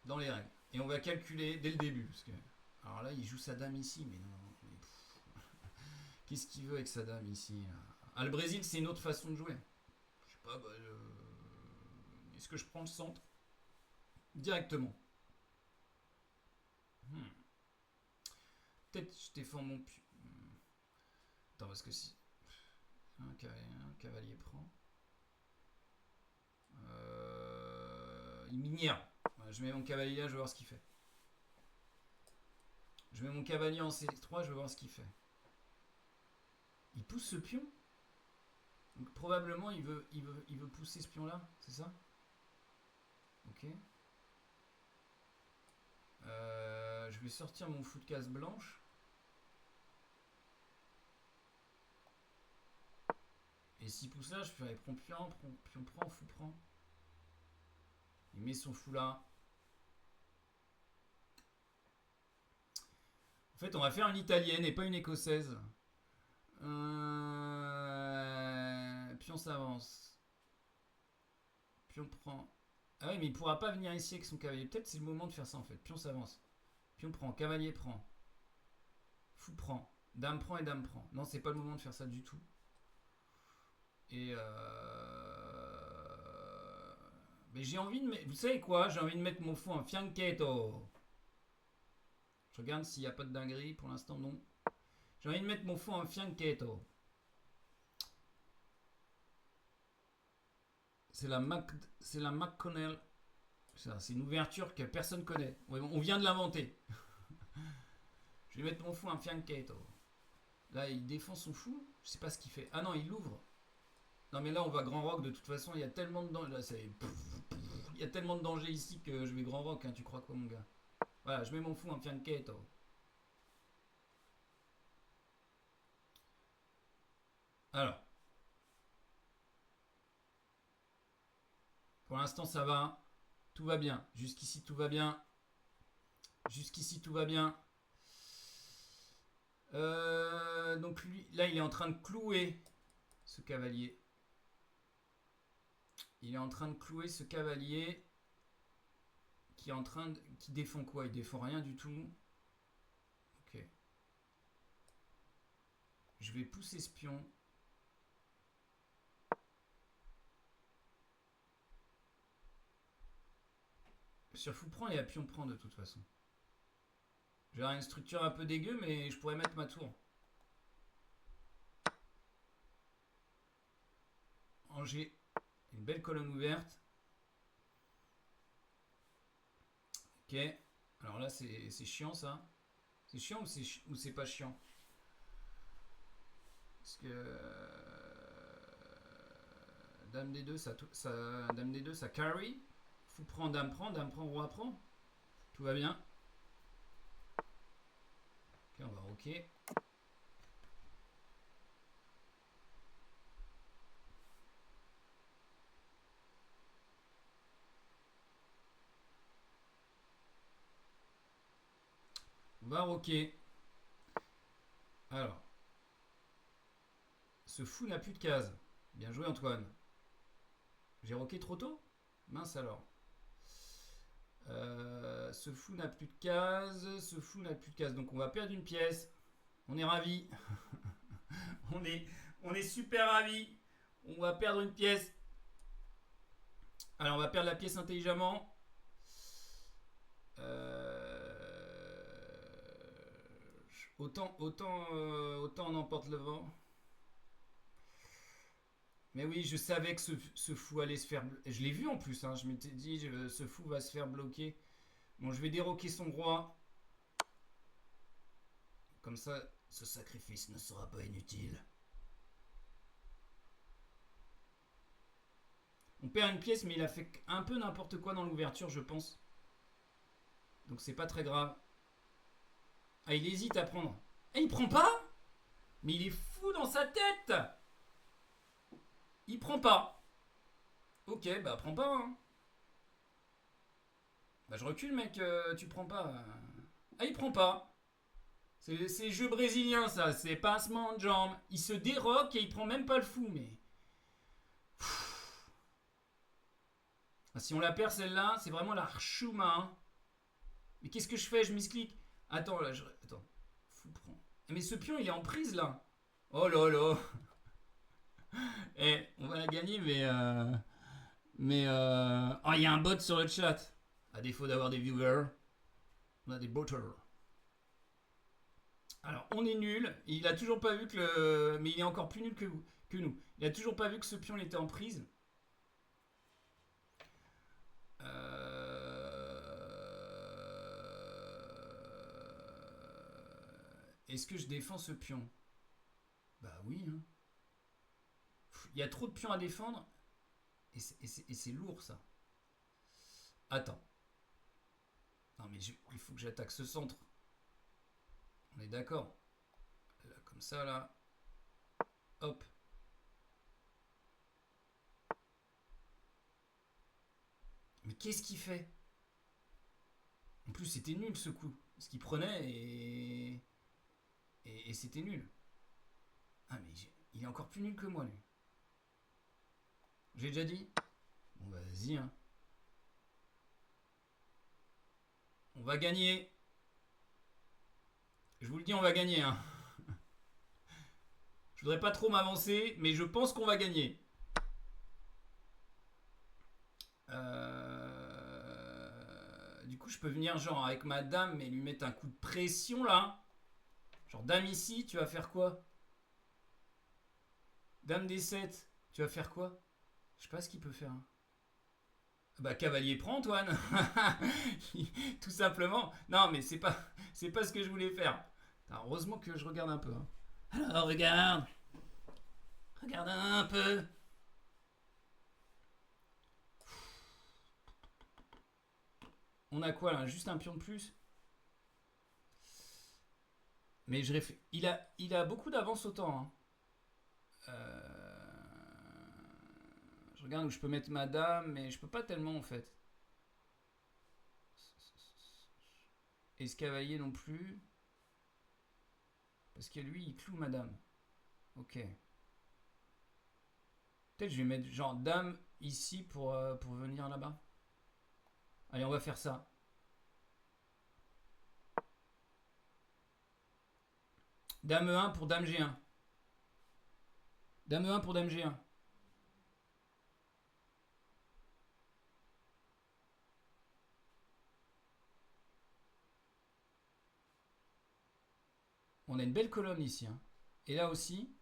dans les règles. Et on va calculer dès le début. Parce que... Alors là, il joue sa dame ici. Mais non. Mais... Qu'est-ce qu'il veut avec sa dame ici là? Ah, le Brésil, c'est une autre façon de jouer. Je sais pas, est-ce que je prends le centre directement? Peut-être je défends mon pion. Attends, parce que si... Un cavalier prend. Il minière. Voilà, je mets mon cavalier là, je vais voir ce qu'il fait. Je mets mon cavalier en C3, je vais voir ce qu'il fait. Il pousse ce pion. Donc probablement il veut pousser ce pion là, c'est ça? Ok. Je vais sortir mon fou de case blanche. Et s'il pousse là, je ferai pion prend, fou prend. Il met son fou là. En fait, on va faire une italienne et pas une écossaise. Pion s'avance. Pion prend. Ah oui, mais il pourra pas venir ici avec son cavalier. Peut-être c'est le moment de faire ça en fait. Pion s'avance. Pion prend, cavalier prend. Fou prend. Dame prend et dame prend. Non, c'est pas le moment de faire ça du tout. Et mais j'ai envie de mettre... Vous savez quoi? J'ai envie de mettre mon fou en fianchetto. Je regarde s'il n'y a pas de dinguerie. Pour l'instant, non. J'ai envie de mettre mon fou en fianchetto. C'est la McConnell. C'est une ouverture que personne connaît. On vient de l'inventer. Je vais mettre mon fou en fianchetto. Là, il défend son fou. Je sais pas ce qu'il fait. Ah non, il l'ouvre. Non, mais là, on va grand rock. De toute façon, il y a tellement de danger. Là, il y a tellement de danger ici que je vais grand rock. Hein. Tu crois quoi, mon gars? Voilà, je mets mon fou en fianchetto. Alors. Pour l'instant, ça va. Tout va bien. Jusqu'ici, tout va bien. Jusqu'ici, tout va bien. Donc lui, là, il est en train de clouer ce cavalier. Il est en train de clouer ce cavalier qui est en train de... Qui défend quoi? Il défend rien du tout. Ok. Je vais pousser ce pion. Sur fou prend, il y a pion prend de toute façon. J'ai une structure un peu dégueu, mais je pourrais mettre ma tour. Angers, une belle colonne ouverte. Ok. Alors là, c'est chiant ça. C'est chiant ou c'est pas chiant? Parce que Dame D2, Dame D2, ça carry. Fou prend, Dame prend, Roi prend. Tout va bien. Ok, on va roquer. On va roquer. Alors. Ce fou n'a plus de cases. Bien joué Antoine. J'ai roqué trop tôt? Mince alors. Ce fou n'a plus de cases. Ce fou n'a plus de cases. Donc on va perdre une pièce. On est ravis. on est super ravis. On va perdre une pièce. Alors on va perdre la pièce intelligemment. Autant on emporte le vent. Mais oui, je savais que ce fou allait se faire... Je l'ai vu en plus, hein, je m'étais dit, ce fou va se faire bloquer. Bon, je vais déroquer son roi. Comme ça, ce sacrifice ne sera pas inutile. On perd une pièce, mais il a fait un peu n'importe quoi dans l'ouverture, je pense. Donc c'est pas très grave. Ah, il hésite à prendre. Et il prend pas? Mais il est fou dans sa tête! Il prend pas. Ok, bah prends pas. Hein. Bah je recule mec, tu prends pas. Ah il prend pas. C'est jeu brésilien ça, c'est passement de jambes. Il se déroque et il prend même pas le fou mais... Ah, si on la perd celle-là, c'est vraiment la chouma. Hein. Mais qu'est-ce que je fais? Je misclique. Attends là, Attends. Fou prend. Mais ce pion il est en prise là. Oh là là. Eh, on va la gagner, oh, il y a un bot sur le chat. À défaut d'avoir des viewers, on a des botters. Alors, on est nul. Il a toujours pas vu que le... Mais il est encore plus nul que nous. Il a toujours pas vu que ce pion il était en prise. Est-ce que je défends ce pion? Bah oui, hein. Il y a trop de pions à défendre. Et c'est lourd, ça. Attends. Non, mais il faut que j'attaque ce centre. On est d'accord. Là, comme ça, là. Hop. Mais qu'est-ce qu'il fait? En plus, c'était nul, ce coup. Ce qu'il prenait et c'était nul. Ah, mais il est encore plus nul que moi, lui. J'ai déjà dit? Bon, bah, vas-y, hein. On va gagner. Je vous le dis, on va gagner, hein. Je voudrais pas trop m'avancer, mais je pense qu'on va gagner. Du coup, je peux venir, genre, avec ma dame et lui mettre un coup de pression, là. Genre, dame ici, tu vas faire quoi? Dame D7, tu vas faire quoi? Je sais pas ce qu'il peut faire. Hein. Bah cavalier prend Antoine. Tout simplement. Non mais c'est pas ce que je voulais faire. Heureusement que je regarde un peu. Hein. Alors regarde. Regarde un peu. On a quoi là? Juste un pion de plus? Mais il a beaucoup d'avance au temps. Hein. Je regarde où je peux mettre ma dame, mais je peux pas tellement en fait. Et ce cavalier non plus. Parce que lui, il cloue ma dame. Ok. Peut-être je vais mettre genre dame ici pour venir là-bas. Allez, on va faire ça. Dame E1 pour dame G1. Dame E1 pour dame G1. On a une belle colonne ici. Hein. Et là aussi.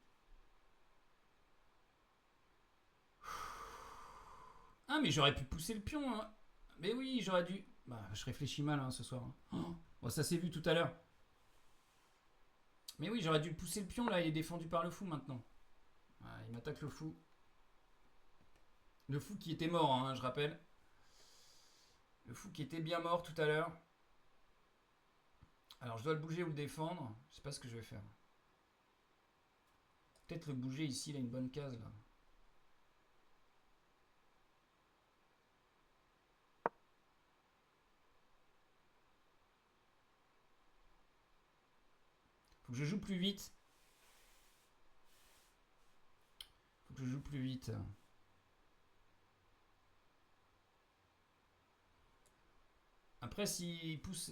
Ah, mais j'aurais pu pousser le pion. Hein. Mais oui, j'aurais dû. Bah, je réfléchis mal hein, ce soir. Hein. Oh, bon, ça s'est vu tout à l'heure. Mais oui, j'aurais dû pousser le pion là. Il est défendu par le fou maintenant. Ah, il m'attaque le fou. Le fou qui était mort, hein, je rappelle. Le fou qui était bien mort tout à l'heure. Alors, je dois le bouger ou le défendre. Je sais pas ce que je vais faire. Peut-être le bouger ici, il a une bonne case là. Faut que je joue plus vite. Faut que je joue plus vite. Après, s'il pousse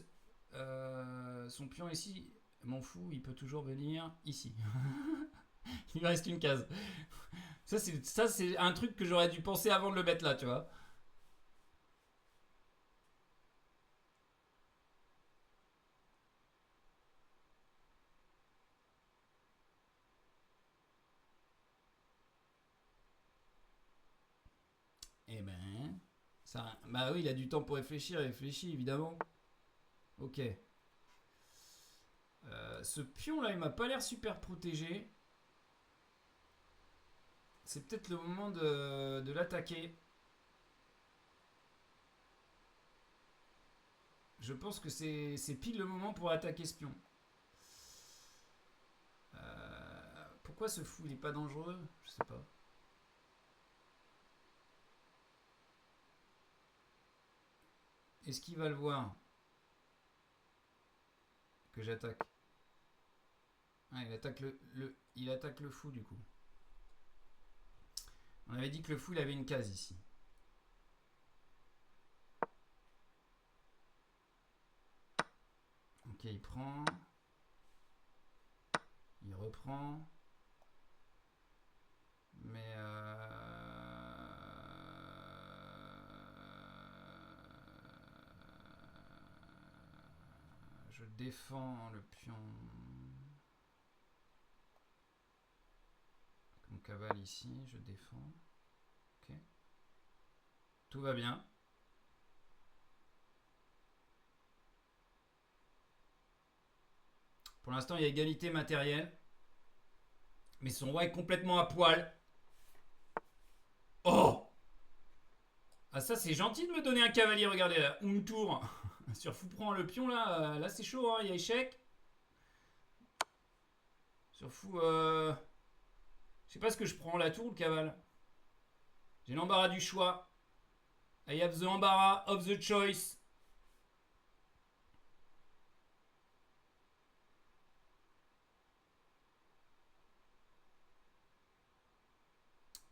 son pion ici, mon fou, il peut toujours venir ici. Il me reste une case. Ça, c'est un truc que j'aurais dû penser avant de le mettre là, tu vois. Eh ben, ça, bah oui, il a du temps pour réfléchir, il réfléchit évidemment. Ok. Ce pion là, il m'a pas l'air super protégé. C'est peut-être le moment de l'attaquer. Je pense que c'est pile le moment pour attaquer ce pion. Pourquoi ce fou, il est pas dangereux? Je sais pas. Est-ce qu'il va le voir? Que j'attaque. Ah, il attaque le fou du coup. On avait dit que le fou il avait une case ici. Ok, il prend. Il reprend. Mais je défends le pion. Mon cavale ici, je défends. Ok. Tout va bien. Pour l'instant, il y a égalité matérielle. Mais son roi est complètement à poil. Oh! Ah ça, c'est gentil de me donner un cavalier, regardez là. Tour. Sur fou prend le pion là. Là, c'est chaud, hein. Il y a échec. Sur fou... Je sais pas ce que je prends, la tour ou le cavale. J'ai l'embarras du choix. I have the embarras of the choice.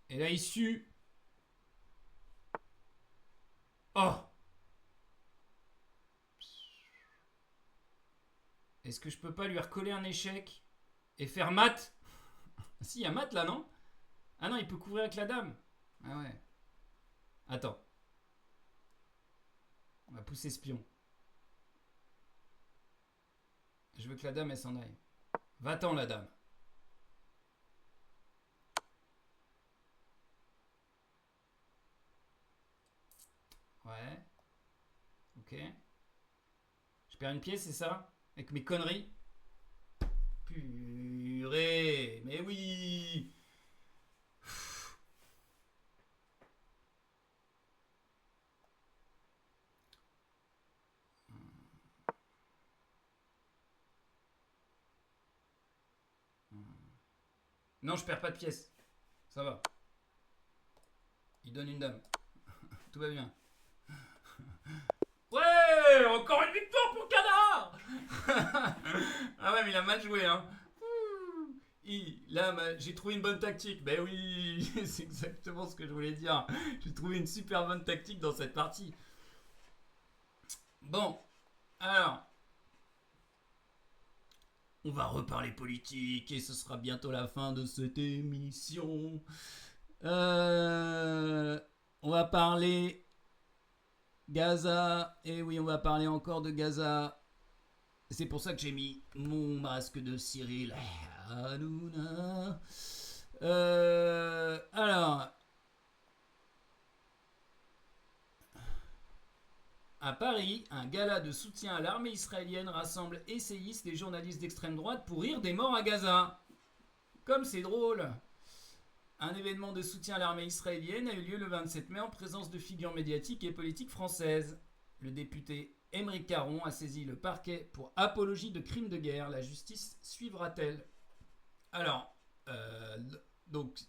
Et là, il sue. Oh! Est-ce que je peux pas lui recoller un échec et faire mat? Si, il y a mat là, non? Ah non, il peut couvrir avec la dame. Ah ouais. Attends. On va pousser ce pion. Je veux que la dame, elle s'en aille. Va-t'en, la dame. Ouais. Ok. Je perds une pièce, c'est ça? Avec mes conneries? Purée. Mais oui. Non, je perds pas de pièces. Ça va. Il donne une dame. Tout va bien. Ouais, encore une victoire pour Canard. Ah ouais, mais il a mal joué, hein. Là, j'ai trouvé une bonne tactique. Ben oui, c'est exactement ce que je voulais dire. J'ai trouvé une super bonne tactique dans cette partie. Bon, alors, on va reparler politique et ce sera bientôt la fin de cette émission. On va parler Gaza. Et oui, on va parler encore de Gaza. C'est pour ça que j'ai mis mon masque de Cyril Hanouna. Alors, à Paris, un gala de soutien à l'armée israélienne rassemble essayistes et journalistes d'extrême droite pour rire des morts à Gaza. Comme c'est drôle. Un événement de soutien à l'armée israélienne a eu lieu le 27 mai en présence de figures médiatiques et politiques françaises. Le député Aymeric Caron a saisi le parquet pour apologie de crimes de guerre. La justice suivra-t-elle? Alors, donc,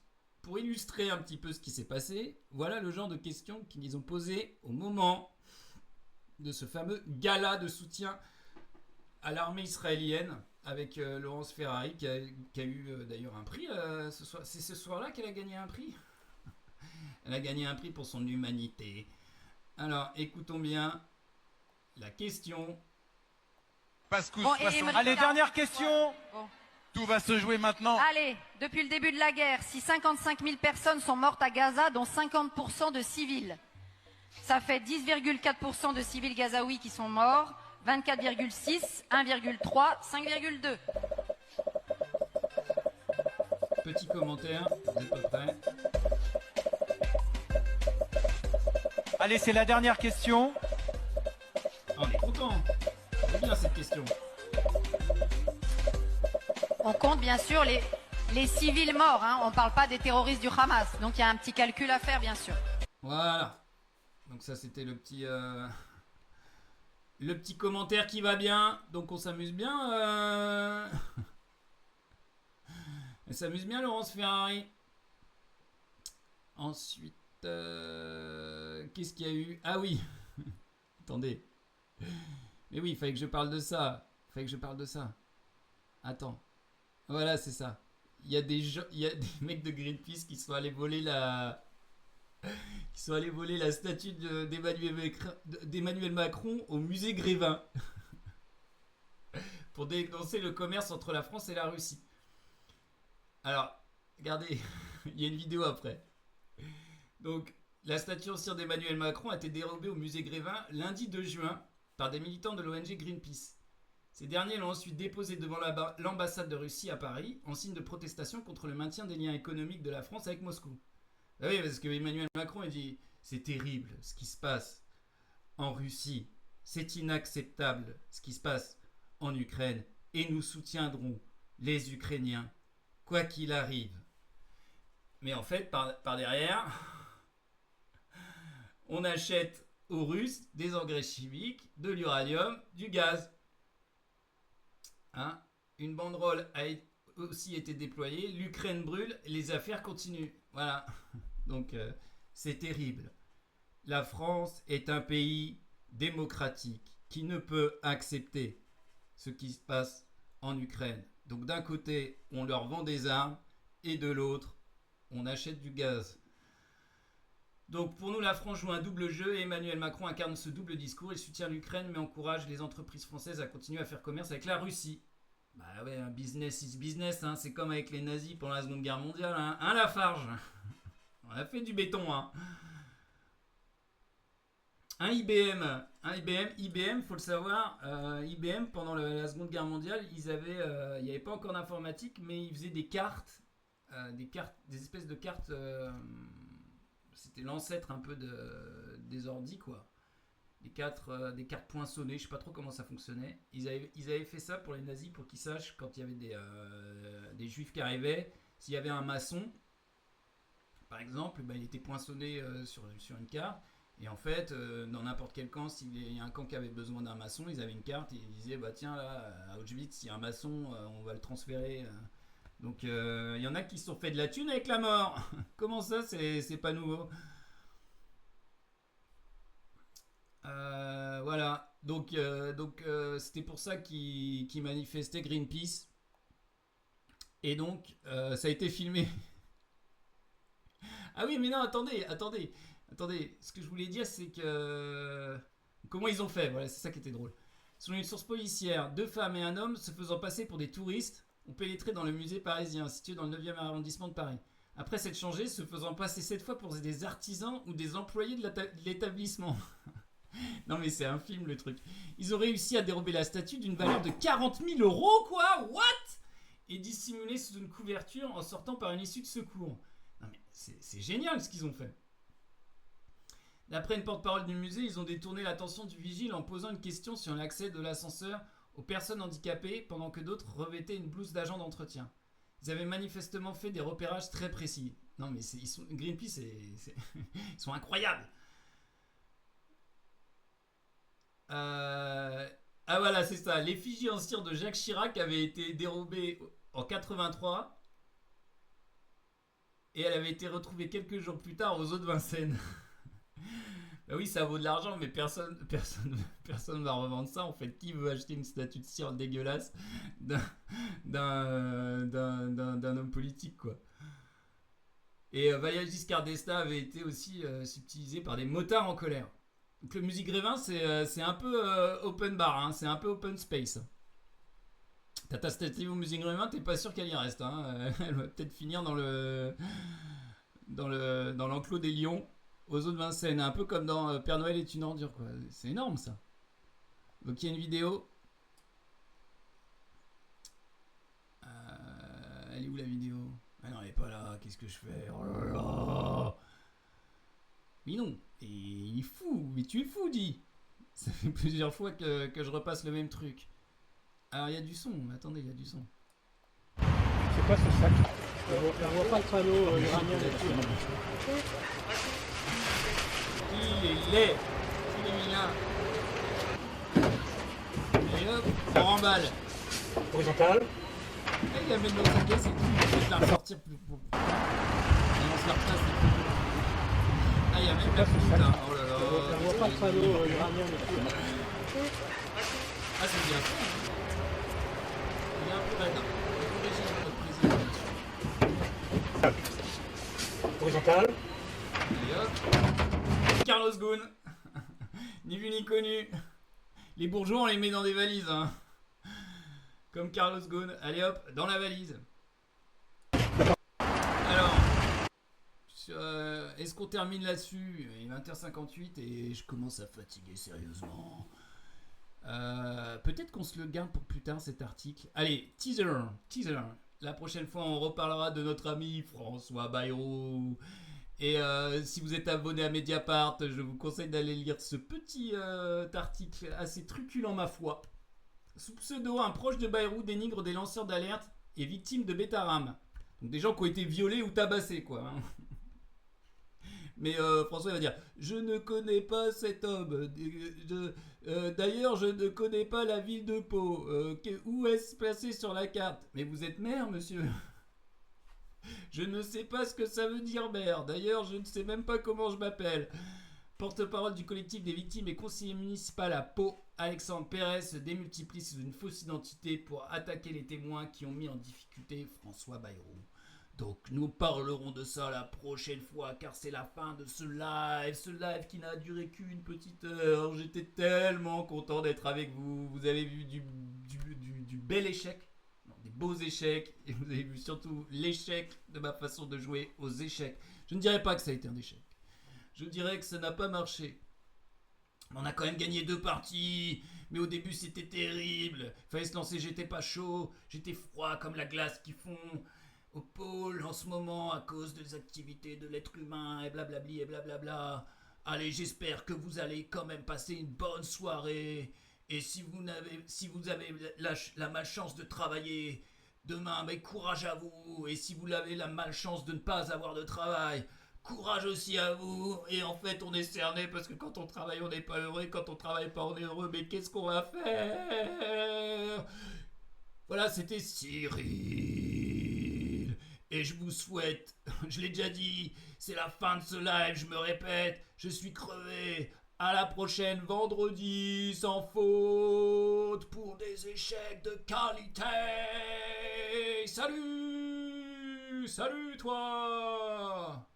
pour illustrer un petit peu ce qui s'est passé, voilà le genre de questions qu'ils ont posées au moment de ce fameux gala de soutien à l'armée israélienne avec Laurence Ferrari qui a eu d'ailleurs un prix ce soir. C'est ce soir-là qu'elle a gagné un prix. Elle a gagné un prix pour son humanité. Alors, écoutons bien la question. Bon, allez, dernière question. Bon. Tout va se jouer maintenant. Allez, depuis le début de la guerre, si 55 000 personnes sont mortes à Gaza, dont 50% de civils, ça fait 10,4% de civils gazaouis qui sont morts, 24,6, 1,3, 5,2. Petit commentaire, vous êtes pas prêts? Allez, c'est la dernière question. On est content. C'est bien cette question. On compte bien sûr les civils morts, hein. On ne parle pas des terroristes du Hamas. Donc il y a un petit calcul à faire, bien sûr. Voilà. Donc ça c'était le petit commentaire qui va bien. Donc on s'amuse bien. Elle s'amuse bien, Laurence Ferrari. Ensuite, qu'est-ce qu'il y a eu? Ah oui. Attendez. Mais oui, il fallait que je parle de ça. Attends. Voilà, c'est ça. Il y a des mecs de Greenpeace qui sont allés voler la statue d'Emmanuel Macron au musée Grévin pour dénoncer le commerce entre la France et la Russie. Alors, regardez, il y a une vidéo après. Donc, la statue en cire d'Emmanuel Macron a été dérobée au musée Grévin lundi 2 juin par des militants de l'ONG Greenpeace. Ces derniers l'ont ensuite déposée devant l'ambassade de Russie à Paris en signe de protestation contre le maintien des liens économiques de la France avec Moscou. Ah oui, parce que Emmanuel Macron a dit « C'est terrible ce qui se passe en Russie. C'est inacceptable ce qui se passe en Ukraine. Et nous soutiendrons les Ukrainiens, quoi qu'il arrive. » Mais en fait, par derrière, on achète aux Russes des engrais chimiques, de l'uranium, du gaz. Hein? Une banderole a aussi été déployée. L'Ukraine brûle, les affaires continuent. Voilà. Donc, c'est terrible. La France est un pays démocratique qui ne peut accepter ce qui se passe en Ukraine. Donc, d'un côté, on leur vend des armes et de l'autre, on achète du gaz. Donc, pour nous, la France joue un double jeu et Emmanuel Macron incarne ce double discours. Il soutient l'Ukraine mais encourage les entreprises françaises à continuer à faire commerce avec la Russie. Bah ouais, un business is business, hein. C'est comme avec les nazis pendant la Seconde Guerre mondiale, hein, hein Lafarge. On a fait du béton, hein. IBM, faut le savoir, IBM pendant la Seconde Guerre mondiale, il n'y avait pas encore d'informatique, mais ils faisaient des cartes, des espèces de cartes. C'était l'ancêtre un peu des ordi, quoi. Des cartes poinçonnées, je sais pas trop comment ça fonctionnait. Ils avaient fait ça pour les nazis, pour qu'ils sachent quand il y avait des juifs qui arrivaient, s'il y avait un maçon, par exemple, il était poinçonné sur une carte. Et en fait, dans n'importe quel camp, s'il y a un camp qui avait besoin d'un maçon, ils avaient une carte et ils disaient, bah tiens, là, à Auschwitz, s'il y a un maçon, on va le transférer Donc il y en a qui se sont fait de la thune avec la mort. Comment ça, c'est pas nouveau? Voilà. Donc c'était pour ça qu'ils manifestaient Greenpeace. Et donc ça a été filmé. Ah oui, mais non, attendez. Ce que je voulais dire, c'est que comment ils ont fait? Voilà, c'est ça qui était drôle. Selon une source policière, 2 femmes et un homme se faisant passer pour des touristes ont pénétré dans le musée parisien, situé dans le 9e arrondissement de Paris. Après s'être changés, se faisant passer cette fois pour des artisans ou des employés de l'établissement. Non mais c'est un film le truc. Ils ont réussi à dérober la statue d'une valeur de 40 000 €, quoi? What? Et dissimuler sous une couverture en sortant par une issue de secours. Non mais c'est génial ce qu'ils ont fait. D'après une porte-parole du musée, ils ont détourné l'attention du vigile en posant une question sur l'accès de l'ascenseur aux personnes handicapées pendant que d'autres revêtaient une blouse d'agent d'entretien. Ils avaient manifestement fait des repérages très précis. Non mais Greenpeace, ils sont incroyables. Ah voilà, c'est ça. L'effigie en cire de Jacques Chirac avait été dérobée en 83 et elle avait été retrouvée quelques jours plus tard aux eaux de Vincennes. Bah oui, ça vaut de l'argent, mais personne va revendre ça. En fait, qui veut acheter une statue de cire dégueulasse d'un homme politique, quoi? Et Valéry Giscard d'Estaing avait été aussi subtilisé par des motards en colère. Donc le Musique Grévin, c'est un peu open bar, hein, c'est un peu open space. T'as ta statue au Musique Grévin, t'es pas sûr qu'elle y reste. Hein. Elle va peut-être finir dans l'enclos des lions. Aux eaux de Vincennes, un peu comme dans Père Noël est une ordure, quoi. C'est énorme, ça. Donc il y a une vidéo. Elle est où la vidéo? Ah non, elle est pas là. Qu'est-ce que je fais? Oh là là. Mais non. Et il est fou. Mais tu es fou, dis. Ça fait plusieurs fois que je repasse le même truc. Alors il y a du son. Attendez, il y a du son. C'est quoi ce sac? On voit pas le panneau iranien là-dessus. Il est vilain. Et hop, on remballe. Horizontal. Et il amène dans sa caisse et tout. Il va la ressortir plus. Et on se la repasse. Ah, il y a même la flûte. Hein. Oh là là. On voit pas le panneau iranien là-dessus. Ah, c'est bien fait. Il est un peu raide. Il est notre président. Horizontal. Et hop. Carlos Ghosn. Ni vu ni connu. Les bourgeois, on les met dans des valises. Hein. Comme Carlos Ghosn. Allez hop, dans la valise. Alors, est-ce qu'on termine là-dessus? Il est 20h58 et je commence à fatiguer sérieusement. Peut-être qu'on se le garde pour plus tard cet article. Allez, teaser. La prochaine fois, on reparlera de notre ami François Bayrou. Et si vous êtes abonné à Mediapart, je vous conseille d'aller lire ce petit article assez truculent, ma foi. Sous pseudo, un proche de Bayrou dénigre des lanceurs d'alerte et victimes de Betaram. Donc des gens qui ont été violés ou tabassés, quoi. Hein. Mais François va dire « Je ne connais pas cet homme. D'ailleurs, je ne connais pas la ville de Pau. Où est-ce placé sur la carte? Mais vous êtes maire, monsieur ?» Je ne sais pas ce que ça veut dire, maire. D'ailleurs, je ne sais même pas comment je m'appelle. Porte-parole du collectif des victimes et conseiller municipal à Pau, Alexandre Pérez se démultiplie sous une fausse identité pour attaquer les témoins qui ont mis en difficulté François Bayrou. Donc nous parlerons de ça la prochaine fois car c'est la fin de ce live qui n'a duré qu'une petite heure. J'étais tellement content d'être avec vous. Vous avez vu du bel échec. Des beaux échecs, et vous avez vu surtout l'échec de ma façon de jouer aux échecs. Je ne dirais pas que ça a été un échec. Je dirais que ça n'a pas marché. On a quand même gagné 2 parties, mais au début c'était terrible. Il fallait se lancer, j'étais pas chaud, j'étais froid comme la glace qui fond au pôle en ce moment à cause des activités de l'être humain et blablabli et blablabla. Allez, j'espère que vous allez quand même passer une bonne soirée. Et si vous avez la malchance de travailler demain, mais courage à vous. Et si vous avez la malchance de ne pas avoir de travail, courage aussi à vous. Et en fait, on est cerné parce que quand on travaille, on n'est pas heureux. Quand on travaille pas, on est heureux. Mais qu'est-ce qu'on va faire? Voilà, c'était Cyril. Et je vous souhaite, je l'ai déjà dit, c'est la fin de ce live, je me répète, je suis crevé. À la prochaine vendredi, sans faute, pour des échecs de qualité. Salut! Salut toi!